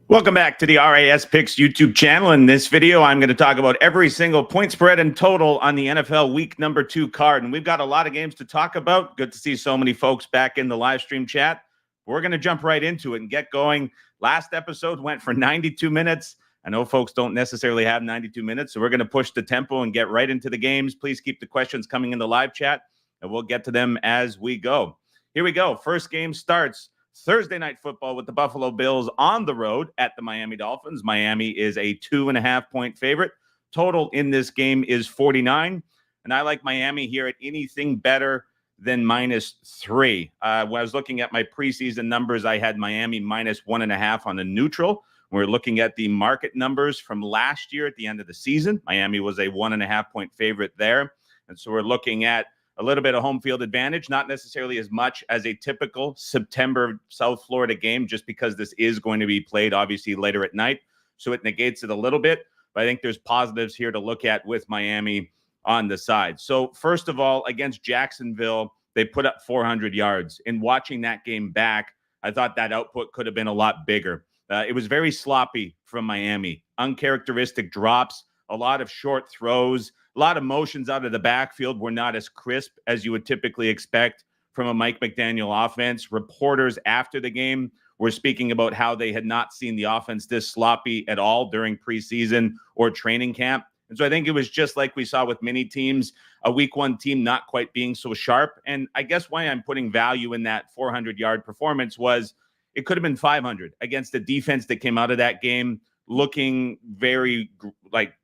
Welcome back to the RAS Picks YouTube channel. In this video, I'm going to talk about every single point spread and total on the NFL week number 2 card. And we've got a lot of games to talk about. Good to see so many folks back in the live stream chat. We're going to jump right into it and get going. Last episode went for 92 minutes. I know folks don't necessarily have 92 minutes, so we're going to push the tempo and get right into the games. Please keep the questions coming in the live chat, and we'll get to them as we go. Here we go. First game starts Thursday night football with the Buffalo Bills on the road at the Miami Dolphins. Miami is a 2.5-point favorite. Total in this game is 49. And I like Miami here at anything better than -3. When I was looking at my preseason numbers, I had Miami -1.5 on the neutral. We're looking at the market numbers from last year at the end of the season. Miami was a 1.5-point favorite there. And so we're looking at a little bit of home field advantage, not necessarily as much as a typical September South Florida game, just because this is going to be played obviously later at night. So it negates it a little bit. But I think there's positives here to look at with Miami on the side. So first of all, against Jacksonville, they put up 400 yards. In watching that game back, I thought that output could have been a lot bigger. It was very sloppy from Miami. Uncharacteristic drops, a lot of short throws. A lot of motions out of the backfield were not as crisp as you would typically expect from a Mike McDaniel offense. Reporters after the game were speaking about how they had not seen the offense this sloppy at all during preseason or training camp. And so I think it was just like we saw with many teams, a week 1 team not quite being so sharp. And I guess why I'm putting value in that 400-yard performance was it could have been 500 against a defense that came out of that game looking very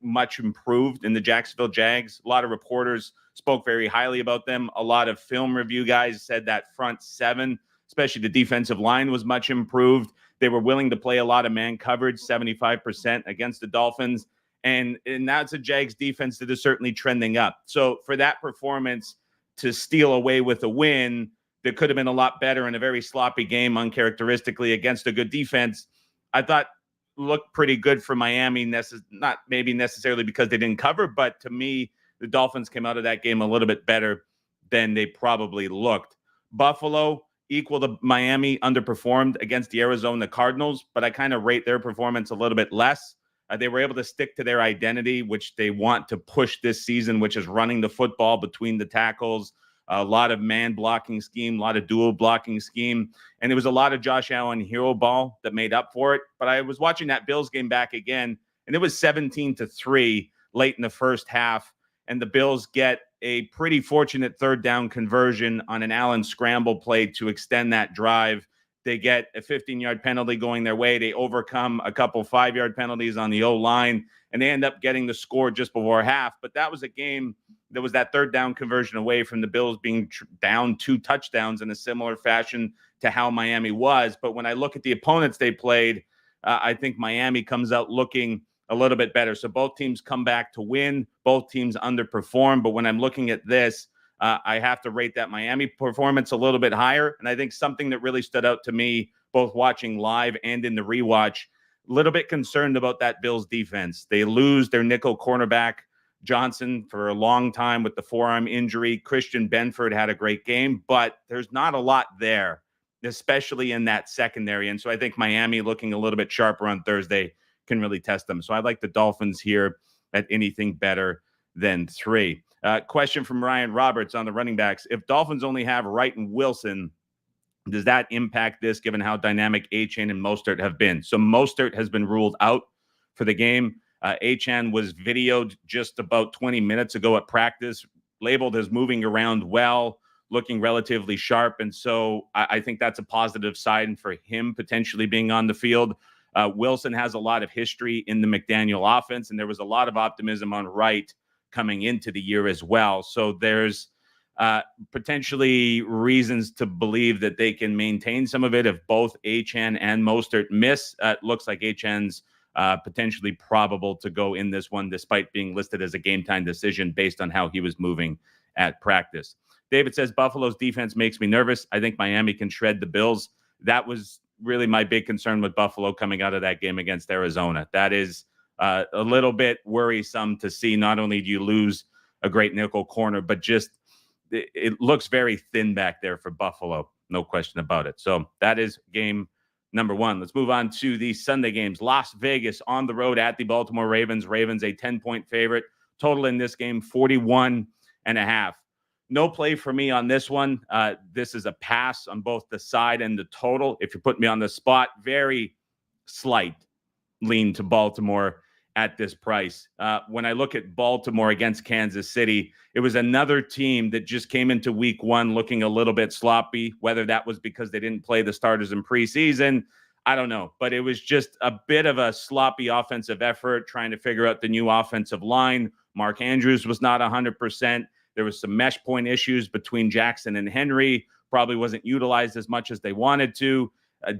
much improved in the Jacksonville Jags. A lot of reporters spoke very highly about them. A lot of film review guys said that front seven, especially the defensive line, was much improved. They were willing to play a lot of man coverage, 75% against the Dolphins. And that's a Jags defense that is certainly trending up. So for that performance to steal away with a win that could have been a lot better in a very sloppy game, uncharacteristically against a good defense, I thought looked pretty good for Miami. Not maybe necessarily because they didn't cover, but to me, the Dolphins came out of that game a little bit better than they probably looked. Buffalo, equal to Miami, underperformed against the Arizona Cardinals, but I kind of rate their performance a little bit less. They were able to stick to their identity, which they want to push this season, which is running the football between the tackles, a lot of man blocking scheme, a lot of dual blocking scheme. And it was a lot of Josh Allen hero ball that made up for it. But I was watching that Bills game back again, and it was 17-3 late in the first half. And the Bills get a pretty fortunate third down conversion on an Allen scramble play to extend that drive. They get a 15-yard penalty going their way. They overcome a couple 5-yard penalties on the O-line, and they end up getting the score just before half. But that was a game that was that third down conversion away from the Bills being down 2 touchdowns in a similar fashion to how Miami was. But when I look at the opponents they played, I think Miami comes out looking a little bit better. So both teams come back to win. Both teams underperform. But when I'm looking at this, I have to rate that Miami performance a little bit higher. And I think something that really stood out to me, both watching live and in the rewatch, a little bit concerned about that Bills defense. They lose their nickel cornerback, Johnson, for a long time with the forearm injury. Christian Benford had a great game, but there's not a lot there, especially in that secondary. And so I think Miami looking a little bit sharper on Thursday can really test them. So I like the Dolphins here at anything better than 3. Question from Ryan Roberts on the running backs. If Dolphins only have Wright and Wilson, does that impact this given how dynamic Achane and Mostert have been? So Mostert has been ruled out for the game. Achane was videoed just about 20 minutes ago at practice, labeled as moving around well, looking relatively sharp. And so I think that's a positive sign for him potentially being on the field. Wilson has a lot of history in the McDaniel offense, and there was a lot of optimism on Wright coming into the year as well. So there's potentially reasons to believe that they can maintain some of it if both Achane and Mostert miss. It looks like Achane's potentially probable to go in this one, despite being listed as a game time decision based on how he was moving at practice. David says, Buffalo's defense makes me nervous. I think Miami can shred the Bills. That was really my big concern with Buffalo coming out of that game against Arizona. That is a little bit worrisome to see. Not only do you lose a great nickel corner, but just it looks very thin back there for Buffalo. No question about it. So that is game number one. Let's move on to the Sunday games. Las Vegas on the road at the Baltimore Ravens. Ravens a 10-point favorite. Total in this game, 41.5. No play for me on this one. This is a pass on both the side and the total. If you're putting me on the spot, very slight lean to Baltimore at this price. When I look at Baltimore against Kansas City, it was another team that just came into week one looking a little bit sloppy, whether that was because they didn't play the starters in preseason. I don't know, but it was just a bit of a sloppy offensive effort trying to figure out the new offensive line. Mark Andrews was not 100%. There was some mesh point issues between Jackson and Henry, probably wasn't utilized as much as they wanted to.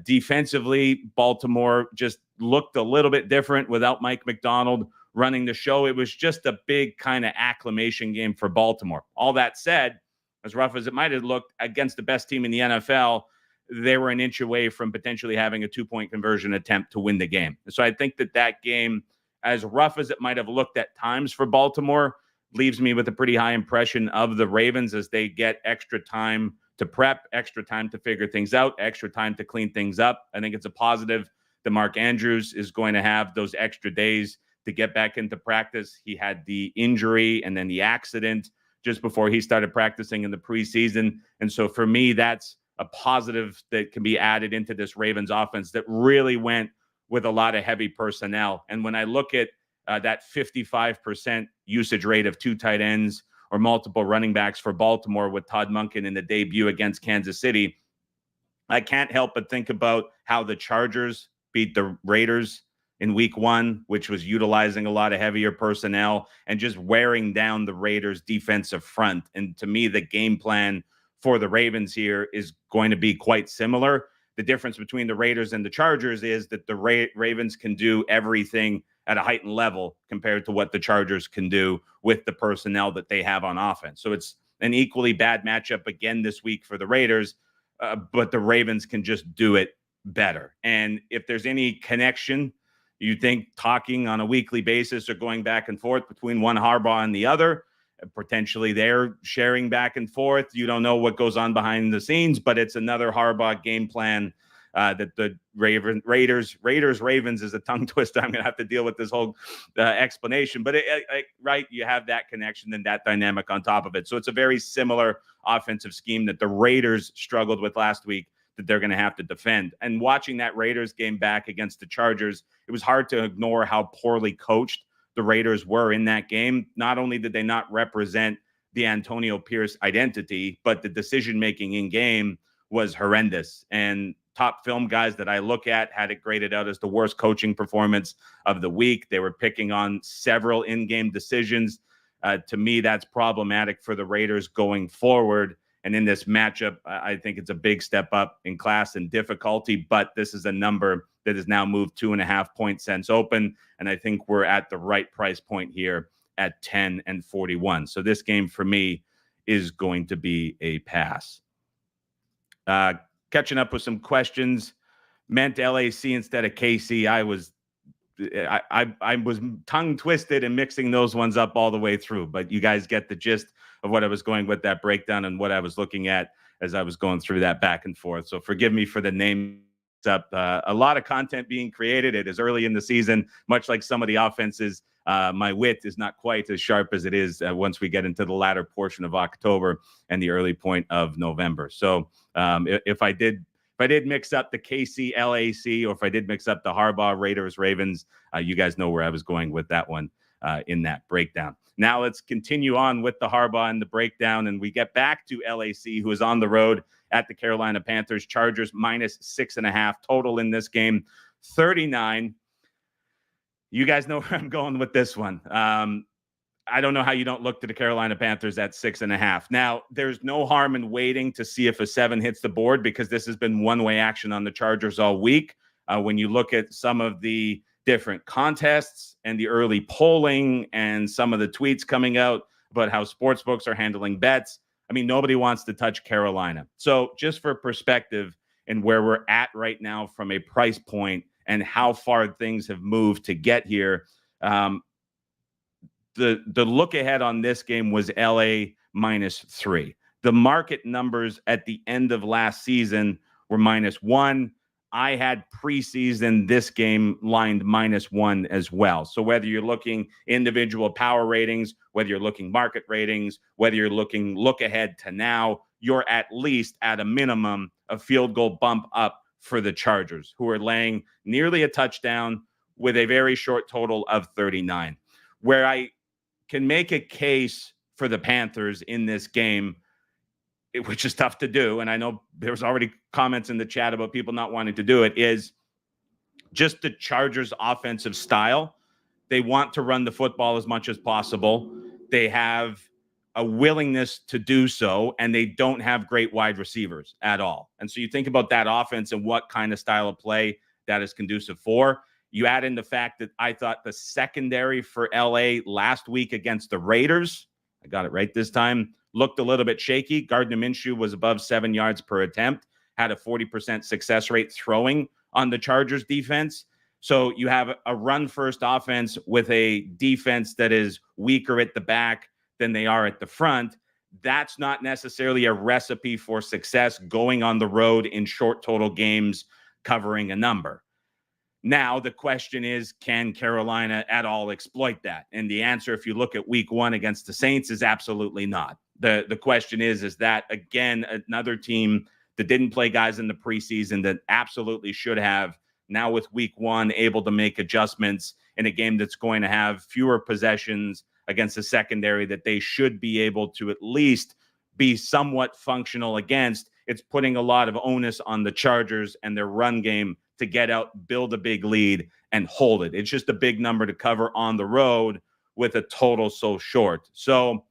Defensively, Baltimore just looked a little bit different without Mike McDonald running the show. It was just a big kind of acclimation game for Baltimore. All that said, as rough as it might have looked against the best team in the NFL, they were an inch away from potentially having a 2-point conversion attempt to win the game. So I think that game, as rough as it might have looked at times for Baltimore, leaves me with a pretty high impression of the Ravens as they get extra time to prep, extra time to figure things out, extra time to clean things up. I think it's a positive that Mark Andrews is going to have those extra days to get back into practice. He had the injury and then the accident just before he started practicing in the preseason. And so for me, that's a positive that can be added into this Ravens offense that really went with a lot of heavy personnel. And when I look at that 55% usage rate of 2 tight ends or multiple running backs for Baltimore with Todd Monken in the debut against Kansas City, I can't help but think about how the Chargers beat the Raiders in week one, which was utilizing a lot of heavier personnel and just wearing down the Raiders' defensive front. And to me, the game plan for the Ravens here is going to be quite similar. The difference between the Raiders and the Chargers is that the Ravens can do everything at a heightened level compared to what the Chargers can do with the personnel that they have on offense. So it's an equally bad matchup again this week for the Raiders, but the Ravens can just do it better. And if there's any connection, you think talking on a weekly basis or going back and forth between one Harbaugh and the other, potentially they're sharing back and forth. You don't know what goes on behind the scenes, but it's another Harbaugh game plan that the Ravens is a tongue twister. I'm going to have to deal with this whole explanation, but right, you have that connection and that dynamic on top of it. So it's a very similar offensive scheme that the Raiders struggled with last week that they're going to have to defend. And watching that Raiders game back against the Chargers, it was hard to ignore how poorly coached the Raiders were in that game. Not only did they not represent the Antonio Pierce identity, but the decision-making in game was horrendous. And top film guys that I look at had it graded out as the worst coaching performance of the week. They were picking on several in-game decisions. To me, that's problematic for the Raiders going forward. And in this matchup, I think it's a big step up in class and difficulty, but this is a number that has now moved 2.5 points since open. And I think we're at the right price point here at 10-41. So this game for me is going to be a pass. Catching up with some questions. Meant LAC instead of KC. I was tongue twisted and mixing those ones up all the way through, but you guys get the gist of what I was going with that breakdown and what I was looking at as I was going through that back and forth. So forgive me for the name up. A lot of content being created. It is early in the season, much like some of the offenses. My wit is not quite as sharp as it is once we get into the latter portion of October and the early point of November. So if I did mix up the KC LAC, or if I did mix up the Harbaugh Raiders Ravens, you guys know where I was going with that one in that breakdown. Now let's continue on with the Harbaugh and the breakdown, and we get back to LAC, who is on the road at the Carolina Panthers. Chargers -6.5 total in this game, 39. You guys know where I'm going with this one. I don't know how you don't look to the Carolina Panthers at 6.5. Now, there's no harm in waiting to see if a 7 hits the board, because this has been one-way action on the Chargers all week. When you look at some of the different contests and the early polling and some of the tweets coming out about how sportsbooks are handling bets, I mean, nobody wants to touch Carolina. So just for perspective and where we're at right now from a price point and how far things have moved to get here, the look ahead on this game was LA -3. The market numbers at the end of last season were -1. I had preseason this game lined -1 as well. So whether you're looking individual power ratings, whether you're looking market ratings, whether you're looking look ahead to now, you're at least at a minimum a field goal bump up for the Chargers, who are laying nearly a touchdown with a very short total of 39. Where I can make a case for the Panthers in this game, which is tough to do, and I know there's already comments in the chat about people not wanting to do it, is just the Chargers' offensive style. They want to run the football as much as possible. They have a willingness to do so, and they don't have great wide receivers at all. And so you think about that offense and what kind of style of play that is conducive for. You add in the fact that I thought the secondary for LA last week against the Raiders, I got it right this time, looked a little bit shaky. Gardner Minshew was above 7 yards per attempt, had a 40% success rate throwing on the Chargers defense. So you have a run-first offense with a defense that is weaker at the back than they are at the front. That's not necessarily a recipe for success going on the road in short total games covering a number. Now, the question is, can Carolina at all exploit that? And the answer, if you look at week 1 against the Saints, is absolutely not. The question is that, again, another team that didn't play guys in the preseason that absolutely should have, now with week 1, able to make adjustments in a game that's going to have fewer possessions against a secondary that they should be able to at least be somewhat functional against. It's putting a lot of onus on the Chargers and their run game to get out, build a big lead, and hold it. It's just a big number to cover on the road with a total so short. So,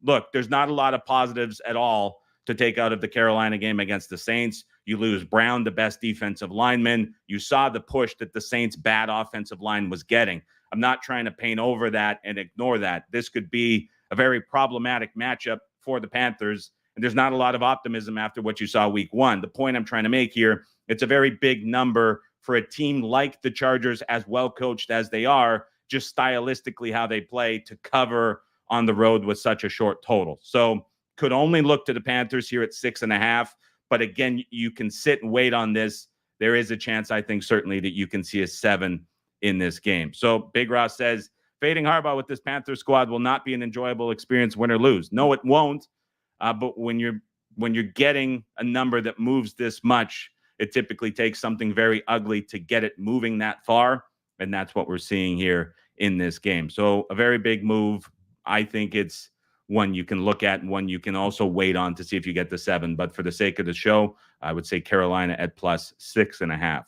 look, there's not a lot of positives at all to take out of the Carolina game against the Saints. You lose Brown, the best defensive lineman. You saw the push that the Saints' bad offensive line was getting. I'm not trying to paint over that and ignore that. This could be a very problematic matchup for the Panthers, and there's not a lot of optimism after what you saw week 1. The point I'm trying to make here, it's a very big number for a team like the Chargers, as well coached as they are, just stylistically how they play, to cover on the road with such a short total. So could only look to the Panthers here at 6.5. But again, you can sit and wait on this. There is a chance, I think, certainly that you can see a 7 in this game. So Big Ross says, fading Harbaugh with this Panther squad will not be an enjoyable experience, win or lose. No, it won't. But when you're getting a number that moves this much, it typically takes something very ugly to get it moving that far. And that's what we're seeing here in this game. So a very big move. I think it's one you can look at and one you can also wait on to see if you get the 7. But for the sake of the show, I would say Carolina at plus 6.5.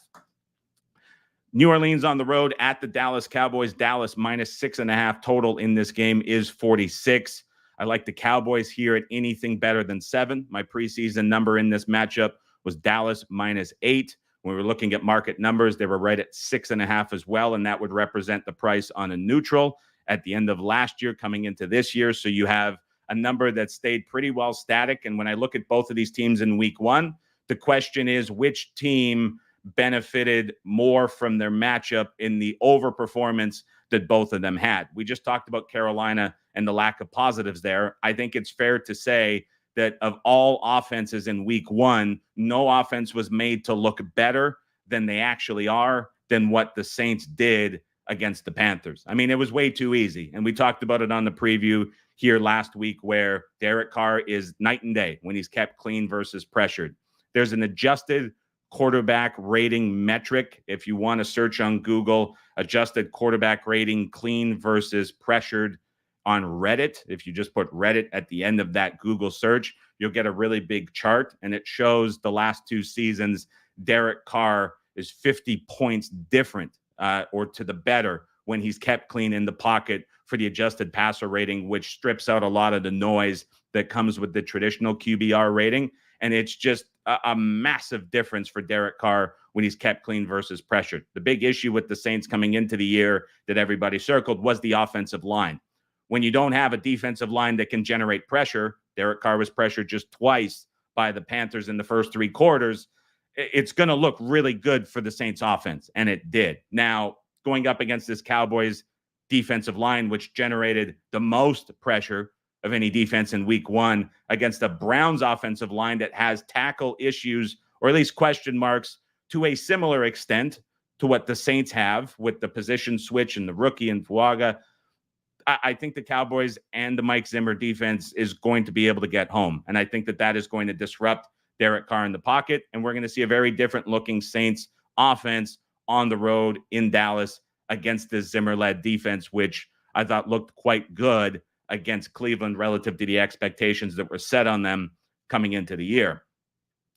New Orleans on the road at the Dallas Cowboys. Dallas -6.5 total in this game is 46. I like the Cowboys here at anything better than 7. My preseason number in this matchup was Dallas -8. When we were looking at market numbers, they were right at 6.5 as well, and that would represent the price on a neutral at the end of last year coming into this year. So you have a number that stayed pretty well static. And when I look at both of these teams in week 1, the question is which team benefited more from their matchup in the overperformance that both of them had. We just talked about Carolina and the lack of positives there. I think it's fair to say that of all offenses in week 1, no offense was made to look better than they actually are than what the Saints did against the Panthers. I mean, it was way too easy. And we talked about it on the preview here last week, where Derek Carr is night and day when he's kept clean versus pressured. There's an adjusted quarterback rating metric. If you want to search on Google, adjusted quarterback rating, clean versus pressured on Reddit. If you just put Reddit at the end of that Google search, you'll get a really big chart. And it shows the last 2 seasons, Derek Carr is 50 points different or to the better when he's kept clean in the pocket for the adjusted passer rating, which strips out a lot of the noise that comes with the traditional QBR rating. And it's just a massive difference for Derek Carr when he's kept clean versus pressured. The big issue with the Saints coming into the year that everybody circled was the offensive line. When you don't have a defensive line that can generate pressure, Derek Carr was pressured just twice by the Panthers in the first 3 quarters. It's going to look really good for the Saints offense, and it did. Now, going up against this Cowboys defensive line, which generated the most pressure of any defense in week 1, against the Browns offensive line that has tackle issues, or at least question marks, to a similar extent to what the Saints have with the position switch and the rookie and Fuaga. I think the Cowboys and the Mike Zimmer defense is going to be able to get home. And I think that that is going to disrupt Derek Carr in the pocket. And we're going to see a very different looking Saints offense on the road in Dallas against this Zimmer-led defense, which I thought looked quite good against Cleveland relative to the expectations that were set on them coming into the year.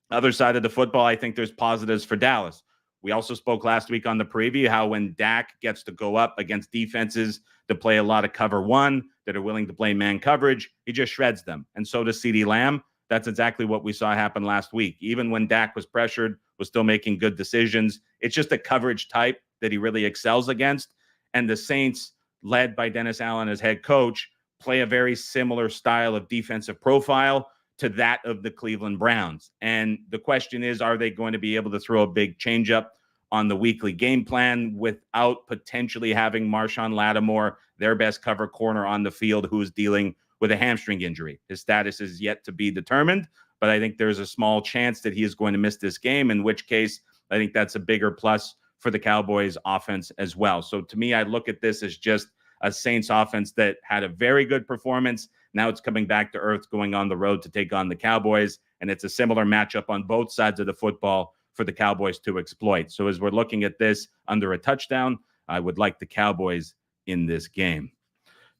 Other side of the football, I think there's positives for Dallas. We also spoke last week on the preview how when Dak gets to go up against defenses that play a lot of cover one, that are willing to play man coverage, he just shreds them. And so does CeeDee Lamb. That's exactly what we saw happen last week. Even when Dak was pressured, was still making good decisions. It's just a coverage type that he really excels against. And the Saints, led by Dennis Allen as head coach, play a very similar style of defensive profile to that of the Cleveland Browns. And the question is, are they going to be able to throw a big changeup on the weekly game plan without potentially having Marshawn Lattimore, their best cover corner on the field, who is dealing with a hamstring injury? His status is yet to be determined, but I think there's a small chance that he is going to miss this game, in which case I think that's a bigger plus for the Cowboys offense as well. So to me, I look at this as just a Saints offense that had a very good performance. Now it's coming back to earth, going on the road to take on the Cowboys. And it's a similar matchup on both sides of the football for the Cowboys to exploit. So as we're looking at this under a touchdown, I would like the Cowboys in this game.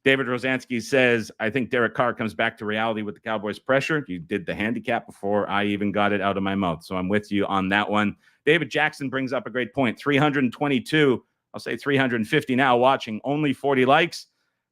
David Rosansky says, I think Derek Carr comes back to reality with the Cowboys pressure. You did the handicap before I even got it out of my mouth. So I'm with you on that one. David Jackson brings up a great point. 322, I'll say 350 now watching, only 40 likes.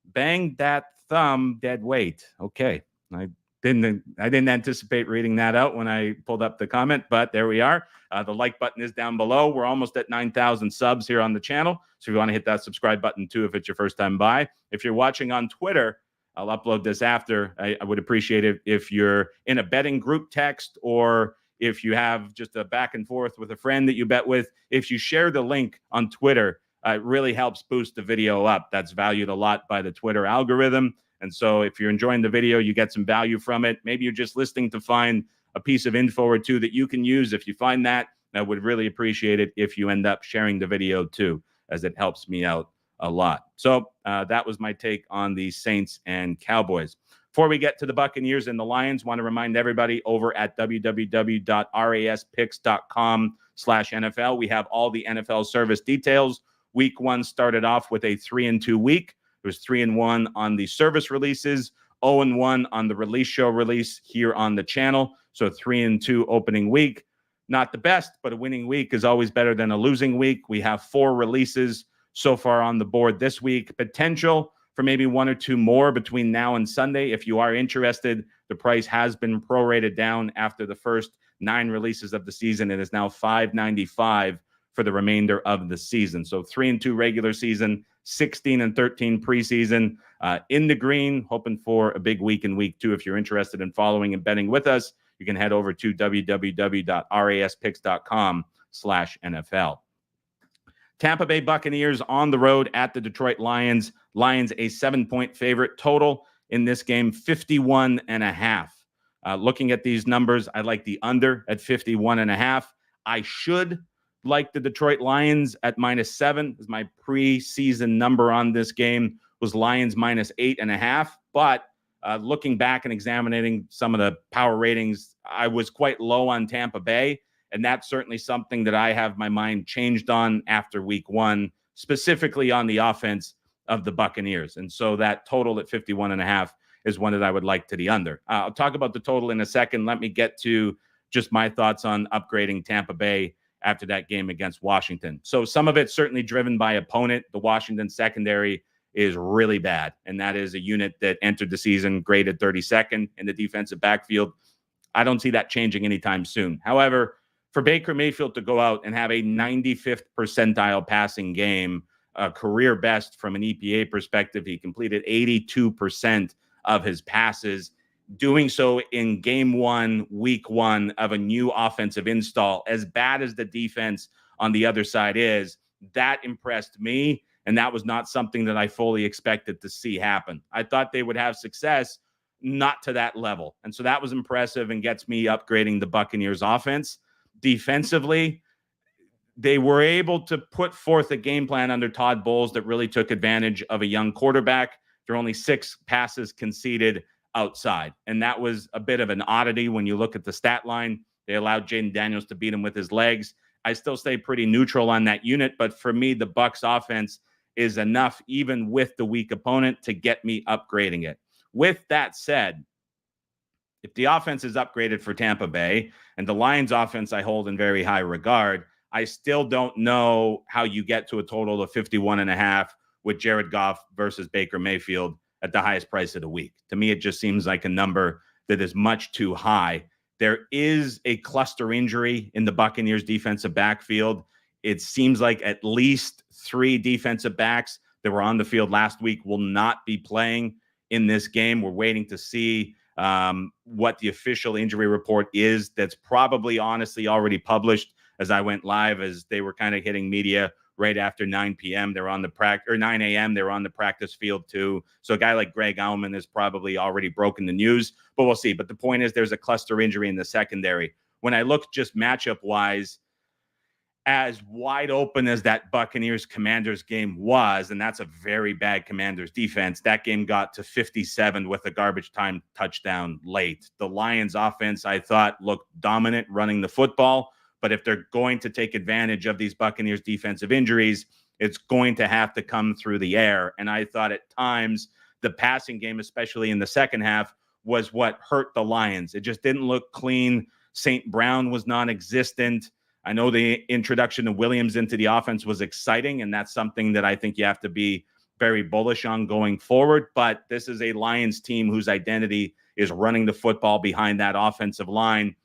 Bang that thumb, dead weight. Okay. I didn't anticipate reading that out when I pulled up the comment, but there we are. The like button is down below. We're almost at 9,000 subs here on the channel. So if you want to hit that subscribe button too, if it's your first time by. If you're watching on Twitter, I'll upload this after. I would appreciate it if you're in a betting group text, or if you have just a back and forth with a friend that you bet with, if you share the link on Twitter, it really helps boost the video up. That's valued a lot by the Twitter algorithm. And so if you're enjoying the video, you get some value from it. Maybe you're just listening to find a piece of info or two that you can use. If you find that, I would really appreciate it if you end up sharing the video too, as it helps me out a lot. So that was my take on the Saints and Cowboys. Before we get to the Buccaneers and the Lions, want to remind everybody over at www.raspicks.com/NFL. We have all the NFL service details. Week 1 started off with a 3-2 week. It was 3-1 on the service releases, 0-1 on the release show release here on the channel. So 3-2 opening week. Not the best, but a winning week is always better than a losing week. We have 4 releases so far on the board this week. Potential for maybe 1 or 2 more between now and Sunday. If you are interested, the price has been prorated down after the first 9 releases of the season. It is now $5.95 for the remainder of the season. So 3-2 regular season, 16-13 preseason. In the green, hoping for a big week in week 2. If you're interested in following and betting with us, you can head over to www.raspicks.com/NFL. Tampa Bay Buccaneers on the road at the Detroit Lions. Lions a 7-point favorite. Total in this game, 51.5. Looking at these numbers, I like the under at 51.5. I should like the Detroit Lions at -7, as my preseason number on this game was Lions -8.5. But looking back and examining some of the power ratings, I was quite low on Tampa Bay. And that's certainly something that I have my mind changed on after week 1, specifically on the offense of the Buccaneers. And so that total at 51.5 is one that I would like to the under. I'll talk about the total in a second. Let me get to just my thoughts on upgrading Tampa Bay after that game against Washington. So some of it's certainly driven by opponent. The Washington secondary is really bad, and that is a unit that entered the season graded 32nd in the defensive backfield. I don't see that changing anytime soon. However, for Baker Mayfield to go out and have a 95th percentile passing game, a career best from an EPA perspective, he completed 82% of his passes, doing so in game 1, week 1 of a new offensive install. As bad as the defense on the other side is, that impressed me, and that was not something that I fully expected to see happen. I thought they would have success, not to that level. And so that was impressive and gets me upgrading the Buccaneers offense. Defensively, they were able to put forth a game plan under Todd Bowles that really took advantage of a young quarterback. There are only 6 passes conceded outside, and that was a bit of an oddity when you look at the stat line. They allowed Jaden Daniels to beat him with his legs. I still stay pretty neutral on that unit, but for me, the Bucs offense is enough, even with the weak opponent, to get me upgrading it. With that said, if the offense is upgraded for Tampa Bay, and the Lions offense I hold in very high regard, I still don't know how you get to a total of 51.5 with Jared Goff versus Baker Mayfield at the highest price of the week. To me, it just seems like a number that is much too high. There is a cluster injury in the Buccaneers defensive backfield. It seems like at least 3 defensive backs that were on the field last week will not be playing in this game. We're waiting to see what the official injury report is. That's probably honestly already published as I went live, as they were kind of hitting media right after 9 p.m. They're on the 9 a.m. They're on the practice field too. So a guy like Greg Auman has probably already broken the news, but we'll see. But the point is, there's a cluster injury in the secondary. When I look just matchup wise, as wide open as that Buccaneers Commanders game was, and that's a very bad Commanders defense, that game got to 57 with a garbage time touchdown late. The Lions offense, I thought, looked dominant running the football, but if they're going to take advantage of these Buccaneers defensive injuries, it's going to have to come through the air. And I thought at times the passing game, especially in the second half, was what hurt the Lions. It just didn't look clean. St. Brown was non-existent. I know the introduction of Williams into the offense was exciting, and that's something that I think you have to be very bullish on going forward. But this is a Lions team whose identity is running the football behind that offensive line.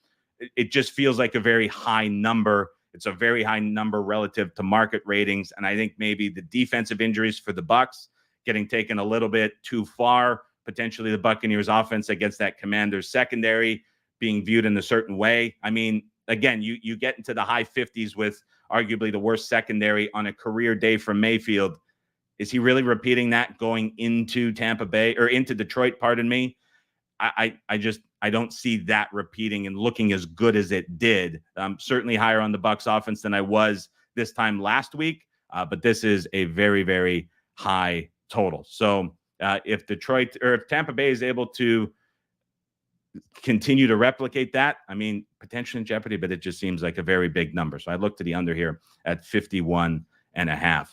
It just feels like a very high number. It's a very high number relative to market ratings. And I think maybe the defensive injuries for the Bucs getting taken a little bit too far, potentially the Buccaneers offense against that Commanders secondary being viewed in a certain way. I mean, again, you get into the high 50s with arguably the worst secondary on a career day from Mayfield. Is he really repeating that going into Tampa Bay or into Detroit? Pardon me. I don't see that repeating and looking as good as it did. Certainly higher on the Bucs offense than I was this time last week, but this is a very, very high total. So if Detroit or if Tampa Bay is able to continue to replicate that, I mean, potentially in jeopardy, but it just seems like a very big number. So I looked to the under here at 51.5.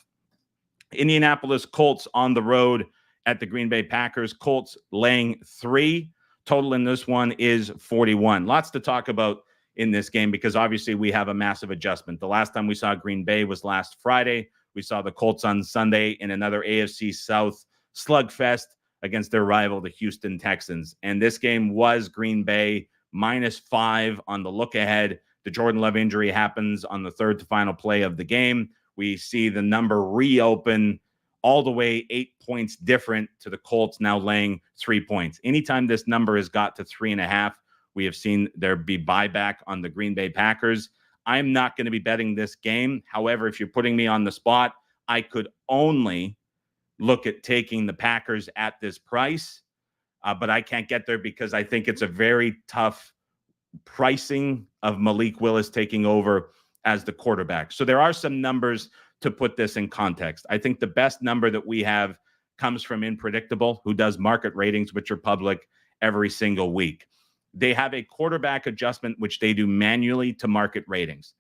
Indianapolis Colts on the road at the Green Bay Packers. Colts laying 3. Total in this one is 41. Lots to talk about in this game because obviously we have a massive adjustment. The last time we saw Green Bay was last Friday. We saw the Colts on Sunday in another AFC South slugfest against their rival, the Houston Texans. And this game was Green Bay -5 on the look ahead. The Jordan Love injury happens on the third to final play of the game. We see the number reopen all the way 8 points different to the Colts now laying 3 points. Anytime this number has got to 3.5, we have seen there be buyback on the Green Bay Packers. I'm not going to be betting this game. However, if you're putting me on the spot, I could only look at taking the Packers at this price, but I can't get there because I think it's a very tough pricing of Malik Willis taking over as the quarterback. So there are some numbers to put this in context. I think the best number that we have comes from Unpredictable, who does market ratings, which are public every single week. They have a quarterback adjustment, which they do manually to market ratings.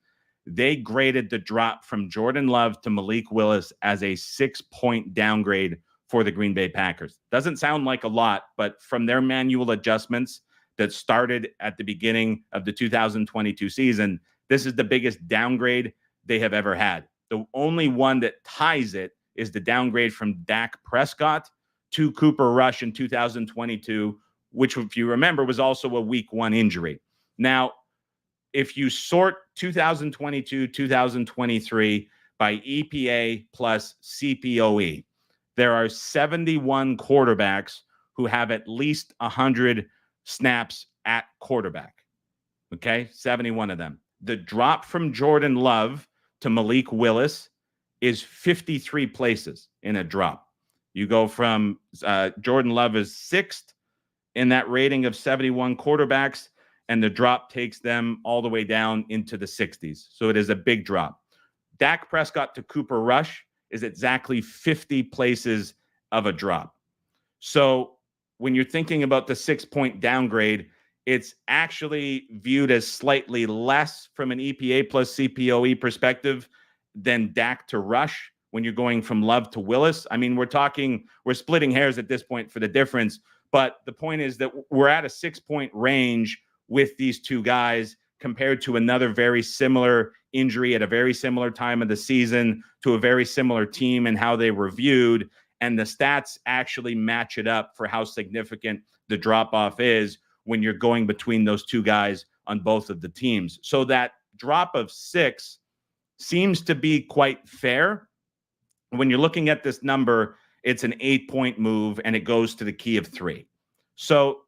They graded the drop from Jordan Love to Malik Willis as a 6-point downgrade for the Green Bay Packers. Doesn't sound like a lot, but from their manual adjustments that started at the beginning of the 2022 season, this is the biggest downgrade they have ever had. The only one that ties it is the downgrade from Dak Prescott to Cooper Rush in 2022, which, if you remember, was also a week 1 injury. Now, if you sort 2022, 2023 by EPA plus CPOE, there are 71 quarterbacks who have at least 100 snaps at quarterback. Okay, 71 of them. The drop from Jordan Love to Malik Willis is 53 places in a drop. You go from Jordan Love is 6th in that rating of 71 quarterbacks, and the drop takes them all the way down into the 60s. So it is a big drop. Dak Prescott to Cooper Rush is exactly 50 places of a drop. So when you're thinking about the 6-point downgrade, it's actually viewed as slightly less from an EPA plus CPOE perspective than Dak to Rush when you're going from Love to Willis. I mean, we're splitting hairs at this point for the difference, but the point is that we're at a 6-point range with these two guys compared to another very similar injury at a very similar time of the season to a very similar team and how they were viewed. And the stats actually match it up for how significant the drop-off is when you're going between those two guys on both of the teams. So that drop of 6 seems to be quite fair. When you're looking at this number, it's an 8-point move, and it goes to the key of 3. So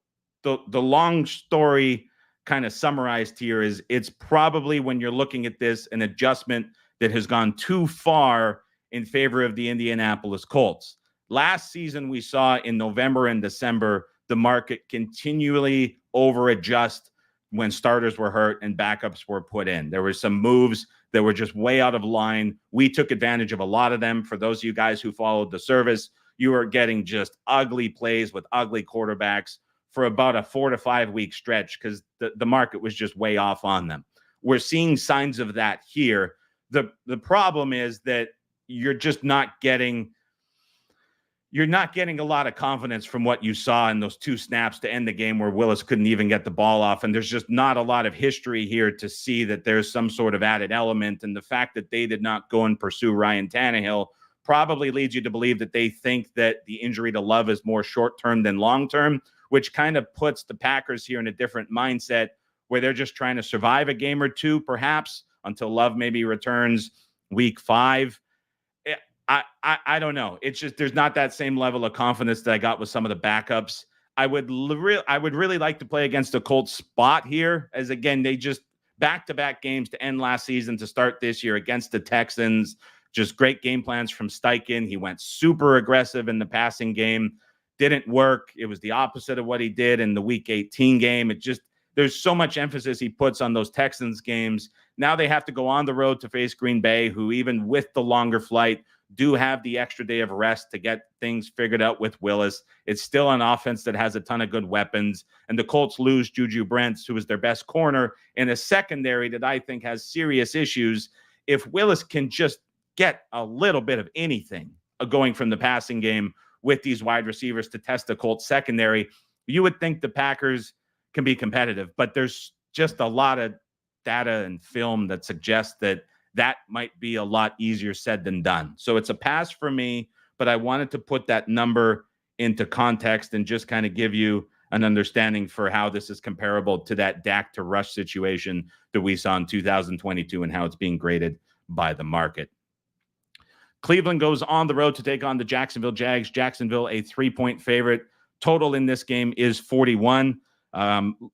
the long story kind of summarized here is it's probably, when you're looking at this, an adjustment that has gone too far in favor of the Indianapolis Colts. Last season, we saw in November and December, the market continually over-adjust when starters were hurt and backups were put in. There were some moves that were just way out of line. We took advantage of a lot of them. For those of you guys who followed the service, you were getting just ugly plays with ugly quarterbacks for about a 4 to 5 week stretch because the market was just way off on them. We're seeing signs of that here. The problem is that you're just not getting a lot of confidence from what you saw in those 2 snaps to end the game where Willis couldn't even get the ball off. And there's just not a lot of history here to see that there's some sort of added element. And the fact that they did not go and pursue Ryan Tannehill probably leads you to believe that they think that the injury to Love is more short-term than long-term, which kind of puts the Packers here in a different mindset where they're just trying to survive a game or two, perhaps, until Love maybe returns week 5. I don't know. It's just there's not that same level of confidence that I got with some of the backups. I would really like to play against the Colts spot here, as again they just back-to-back games to end last season to start this year against the Texans. Just great game plans from Steichen. He went super aggressive in the passing game. Didn't work. It was the opposite of what he did in the Week 18 game. There's so much emphasis he puts on those Texans games. Now they have to go on the road to face Green Bay, who even with the longer flight do have the extra day of rest to get things figured out with Willis. It's still an offense that has a ton of good weapons. And the Colts lose Juju Brents, who is their best corner, in a secondary that I think has serious issues. If Willis can just get a little bit of anything going from the passing game with these wide receivers to test the Colts secondary, you would think the Packers can be competitive. But there's just a lot of data and film that suggests that might be a lot easier said than done. So it's a pass for me, but I wanted to put that number into context and just kind of give you an understanding for how this is comparable to that Dak to Rush situation that we saw in 2022 and how it's being graded by the market. Cleveland goes on the road to take on the Jacksonville Jags. Jacksonville, a 3-point favorite. Total in this game is 41.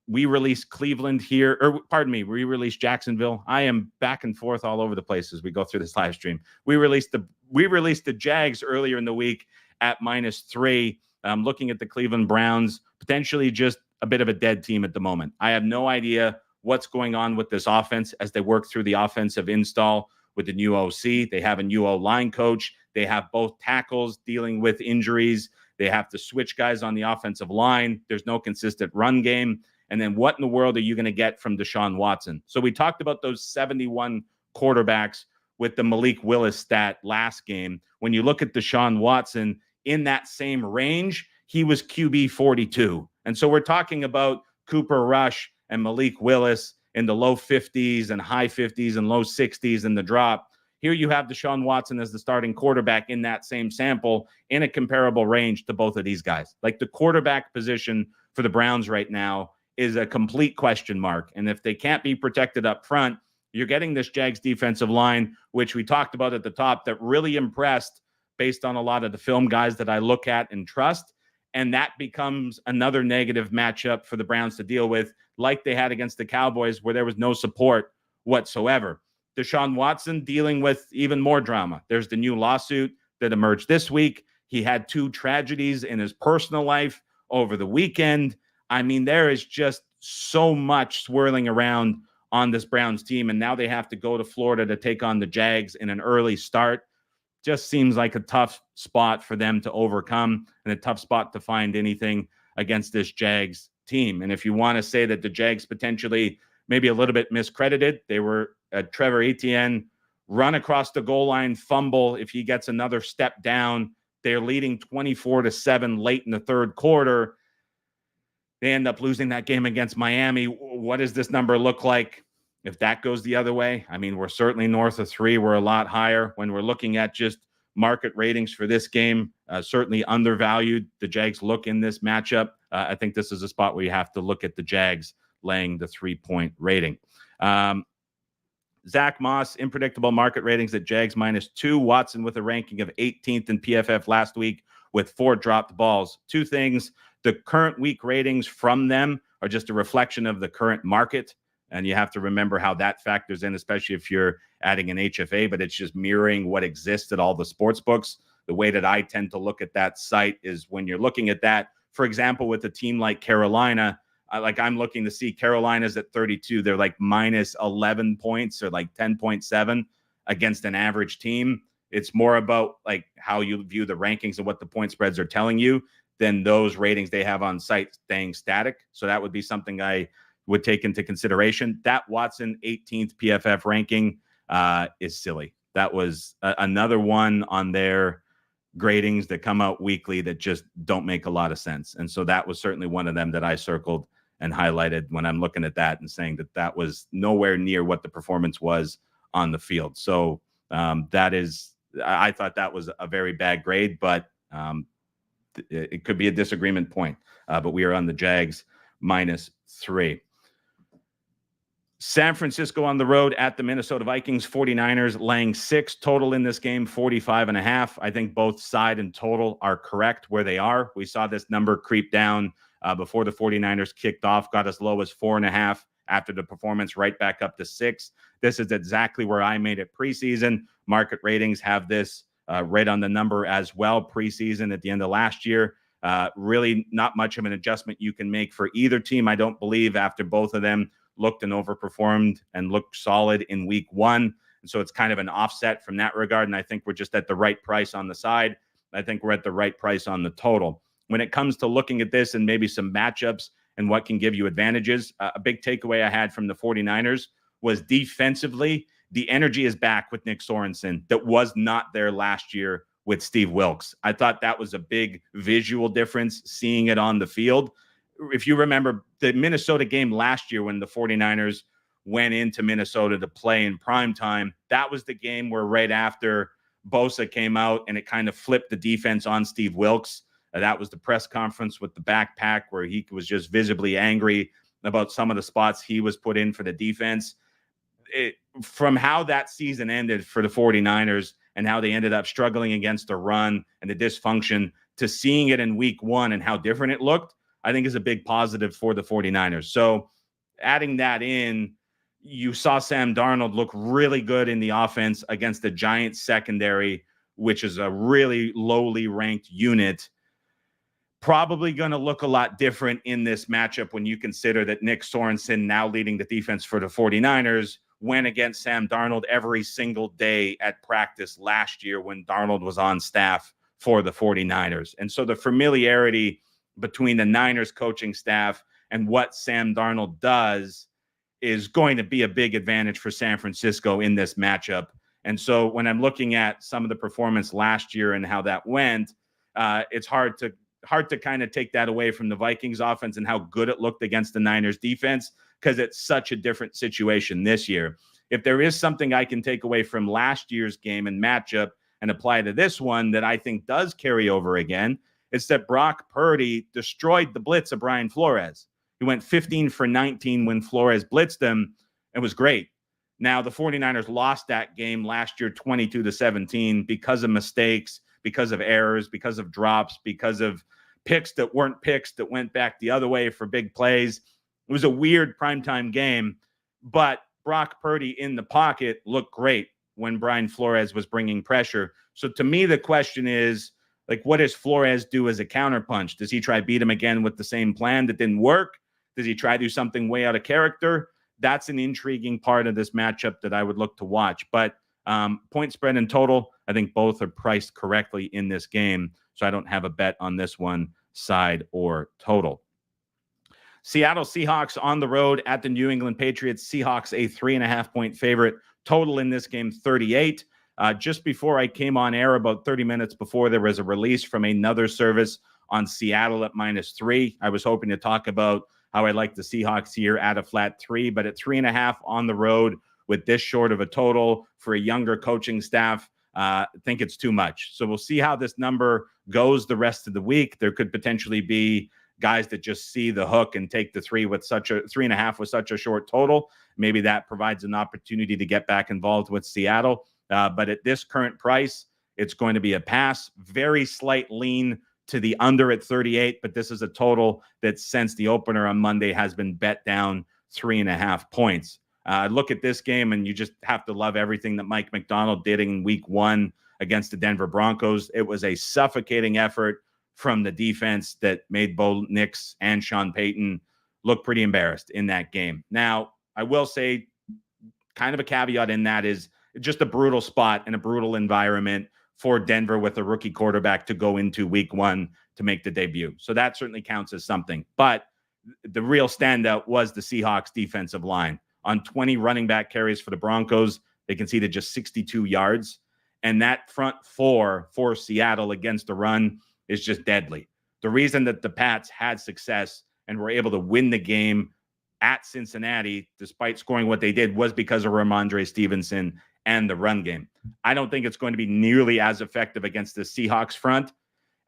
We released Cleveland here, we released Jacksonville. I am back and forth all over the place as we go through this live stream. We released the Jags earlier in the week at -3. Looking at the Cleveland Browns, potentially just a bit of a dead team at the moment. I have no idea what's going on with this offense as they work through the offensive install with the new OC. They have a new O-line coach. They have both tackles dealing with injuries. They have to switch guys on the offensive line. There's no consistent run game. And then what in the world are you going to get from Deshaun Watson? So we talked about those 71 quarterbacks with the Malik Willis stat last game. When you look at Deshaun Watson in that same range, he was QB 42. And so we're talking about Cooper Rush and Malik Willis in the low 50s and high 50s and low 60s in the drop. Here you have Deshaun Watson as the starting quarterback in that same sample in a comparable range to both of these guys. Like the quarterback position for the Browns right now is a complete question mark. And if they can't be protected up front, you're getting this Jags defensive line, which we talked about at the top, that really impressed based on a lot of the film guys that I look at and trust. And that becomes another negative matchup for the Browns to deal with, like they had against the Cowboys, where there was no support whatsoever. Deshaun Watson dealing with even more drama. There's the new lawsuit that emerged this week. He had 2 tragedies in his personal life over the weekend. I mean, there is just so much swirling around on this Browns team. And now they have to go to Florida to take on the Jags in an early start. Just seems like a tough spot for them to overcome and a tough spot to find anything against this Jags team. And if you want to say that the Jags potentially maybe a little bit miscredited, they were Trevor Etienne run across the goal line, fumble. If he gets another step down, they're leading 24-7 late in the third quarter. They end up losing that game against Miami. What does this number look like if that goes the other way? I mean, we're certainly north of 3. We're a lot higher when we're looking at just market ratings for this game. Certainly undervalued. The Jags look in this matchup. I think this is a spot where you have to look at the Jags laying the 3-point rating. Zach Moss, unpredictable market ratings at Jags -2. Watson with a ranking of 18th in PFF last week with 4 dropped balls. 2 things. The current week ratings from them are just a reflection of the current market. And you have to remember how that factors in, especially if you're adding an HFA, but it's just mirroring what exists at all the sports books. The way that I tend to look at that site is when you're looking at that, for example, with a team like Carolina, I'm looking to see Carolina's at 32. They're like minus 11 points or like 10.7 against an average team. It's more about like how you view the rankings and what the point spreads are telling you than those ratings they have on site staying static. So that would be something I would take into consideration. That Watson 18th PFF ranking is silly. That was another one on their gradings that come out weekly that just don't make a lot of sense. And so that was certainly one of them that I circled and highlighted when I'm looking at that and saying that that was nowhere near what the performance was on the field. So I thought that was a very bad grade, but it could be a disagreement point. But we are on the Jags -3. San Francisco on the road at the Minnesota Vikings. 49ers laying 6 total in this game, 45.5. I think both side and total are correct where they are. We saw this number creep down before the 49ers kicked off, got as low as 4.5 after the performance, right back up to 6. This is exactly where I made it preseason. Market ratings have this right on the number as well preseason at the end of last year. Really not much of an adjustment you can make for either team, I don't believe, after both of them looked and overperformed and looked solid in week 1. And so it's kind of an offset from that regard. And I think we're just at the right price on the side. I think we're at the right price on the total. When it comes to looking at this and maybe some matchups and what can give you advantages, a big takeaway I had from the 49ers was defensively, the energy is back with Nick Sorensen that was not there last year with Steve Wilks. I thought that was a big visual difference, seeing it on the field. If you remember the Minnesota game last year when the 49ers went into Minnesota to play in primetime, that was the game where right after Bosa came out and it kind of flipped the defense on Steve Wilks. That was the press conference with the backpack where he was just visibly angry about some of the spots he was put in for the defense. From how that season ended for the 49ers and how they ended up struggling against the run and the dysfunction to seeing it in week 1 and how different it looked, I think is a big positive for the 49ers. So adding that in, you saw Sam Darnold look really good in the offense against the Giants secondary, which is a really lowly ranked unit. Probably going to look a lot different in this matchup when you consider that Nick Sorensen, now leading the defense for the 49ers, went against Sam Darnold every single day at practice last year when Darnold was on staff for the 49ers. And so the familiarity between the Niners coaching staff and what Sam Darnold does is going to be a big advantage for San Francisco in this matchup. And so when I'm looking at some of the performance last year and how that went, it's hard to kind of take that away from the Vikings offense and how good it looked against the Niners defense, because it's such a different situation this year. If there is something I can take away from last year's game and matchup and apply to this one that I think does carry over again, it's that Brock Purdy destroyed the blitz of Brian Flores. He went 15 for 19 when Flores blitzed him. It was great. Now, the 49ers lost that game last year 22-17 because of mistakes, because of errors, because of drops, because of picks that weren't picks that went back the other way for big plays. It was a weird primetime game, but Brock Purdy in the pocket looked great when Brian Flores was bringing pressure. So to me, the question is, like, what does Flores do as a counterpunch? Does he try beat him again with the same plan that didn't work? Does he try to do something way out of character? that's an intriguing part of this matchup that I would look to watch. But point spread and total, I think both are priced correctly in this game. So I don't have a bet on this one, side or total. Seattle Seahawks on the road at the New England Patriots. Seahawks a 3.5-point favorite. Total in this game, 38. Just before I came on air, about 30 minutes before, there was a release from another service on Seattle at -3. I was hoping to talk about how I like the Seahawks here at a flat 3, but at 3.5 on the road with this short of a total for a younger coaching staff, I think it's too much. So we'll see how this number goes the rest of the week. There could potentially be guys that just see the hook and take the 3.5 with such a short total. Maybe that provides an opportunity to get back involved with Seattle. But at this current price, it's going to be a pass. Very slight lean to the under at 38, but this is a total that since the opener on Monday has been bet down 3.5 points. Look at this game, and you just have to love everything that Mike Macdonald did in week 1 against the Denver Broncos. It was a suffocating effort from the defense that made Bo Nix and Sean Payton look pretty embarrassed in that game. Now, I will say kind of a caveat in that is just a brutal spot and a brutal environment for Denver with a rookie quarterback to go into week 1 to make the debut. So that certainly counts as something. But the real standout was the Seahawks defensive line. On 20 running back carries for the Broncos, they conceded just 62 yards. And that front four for Seattle against the run is just deadly. The reason that the Pats had success and were able to win the game at Cincinnati, despite scoring what they did, was because of Ramondre Stevenson and the run game. I don't think it's going to be nearly as effective against the Seahawks front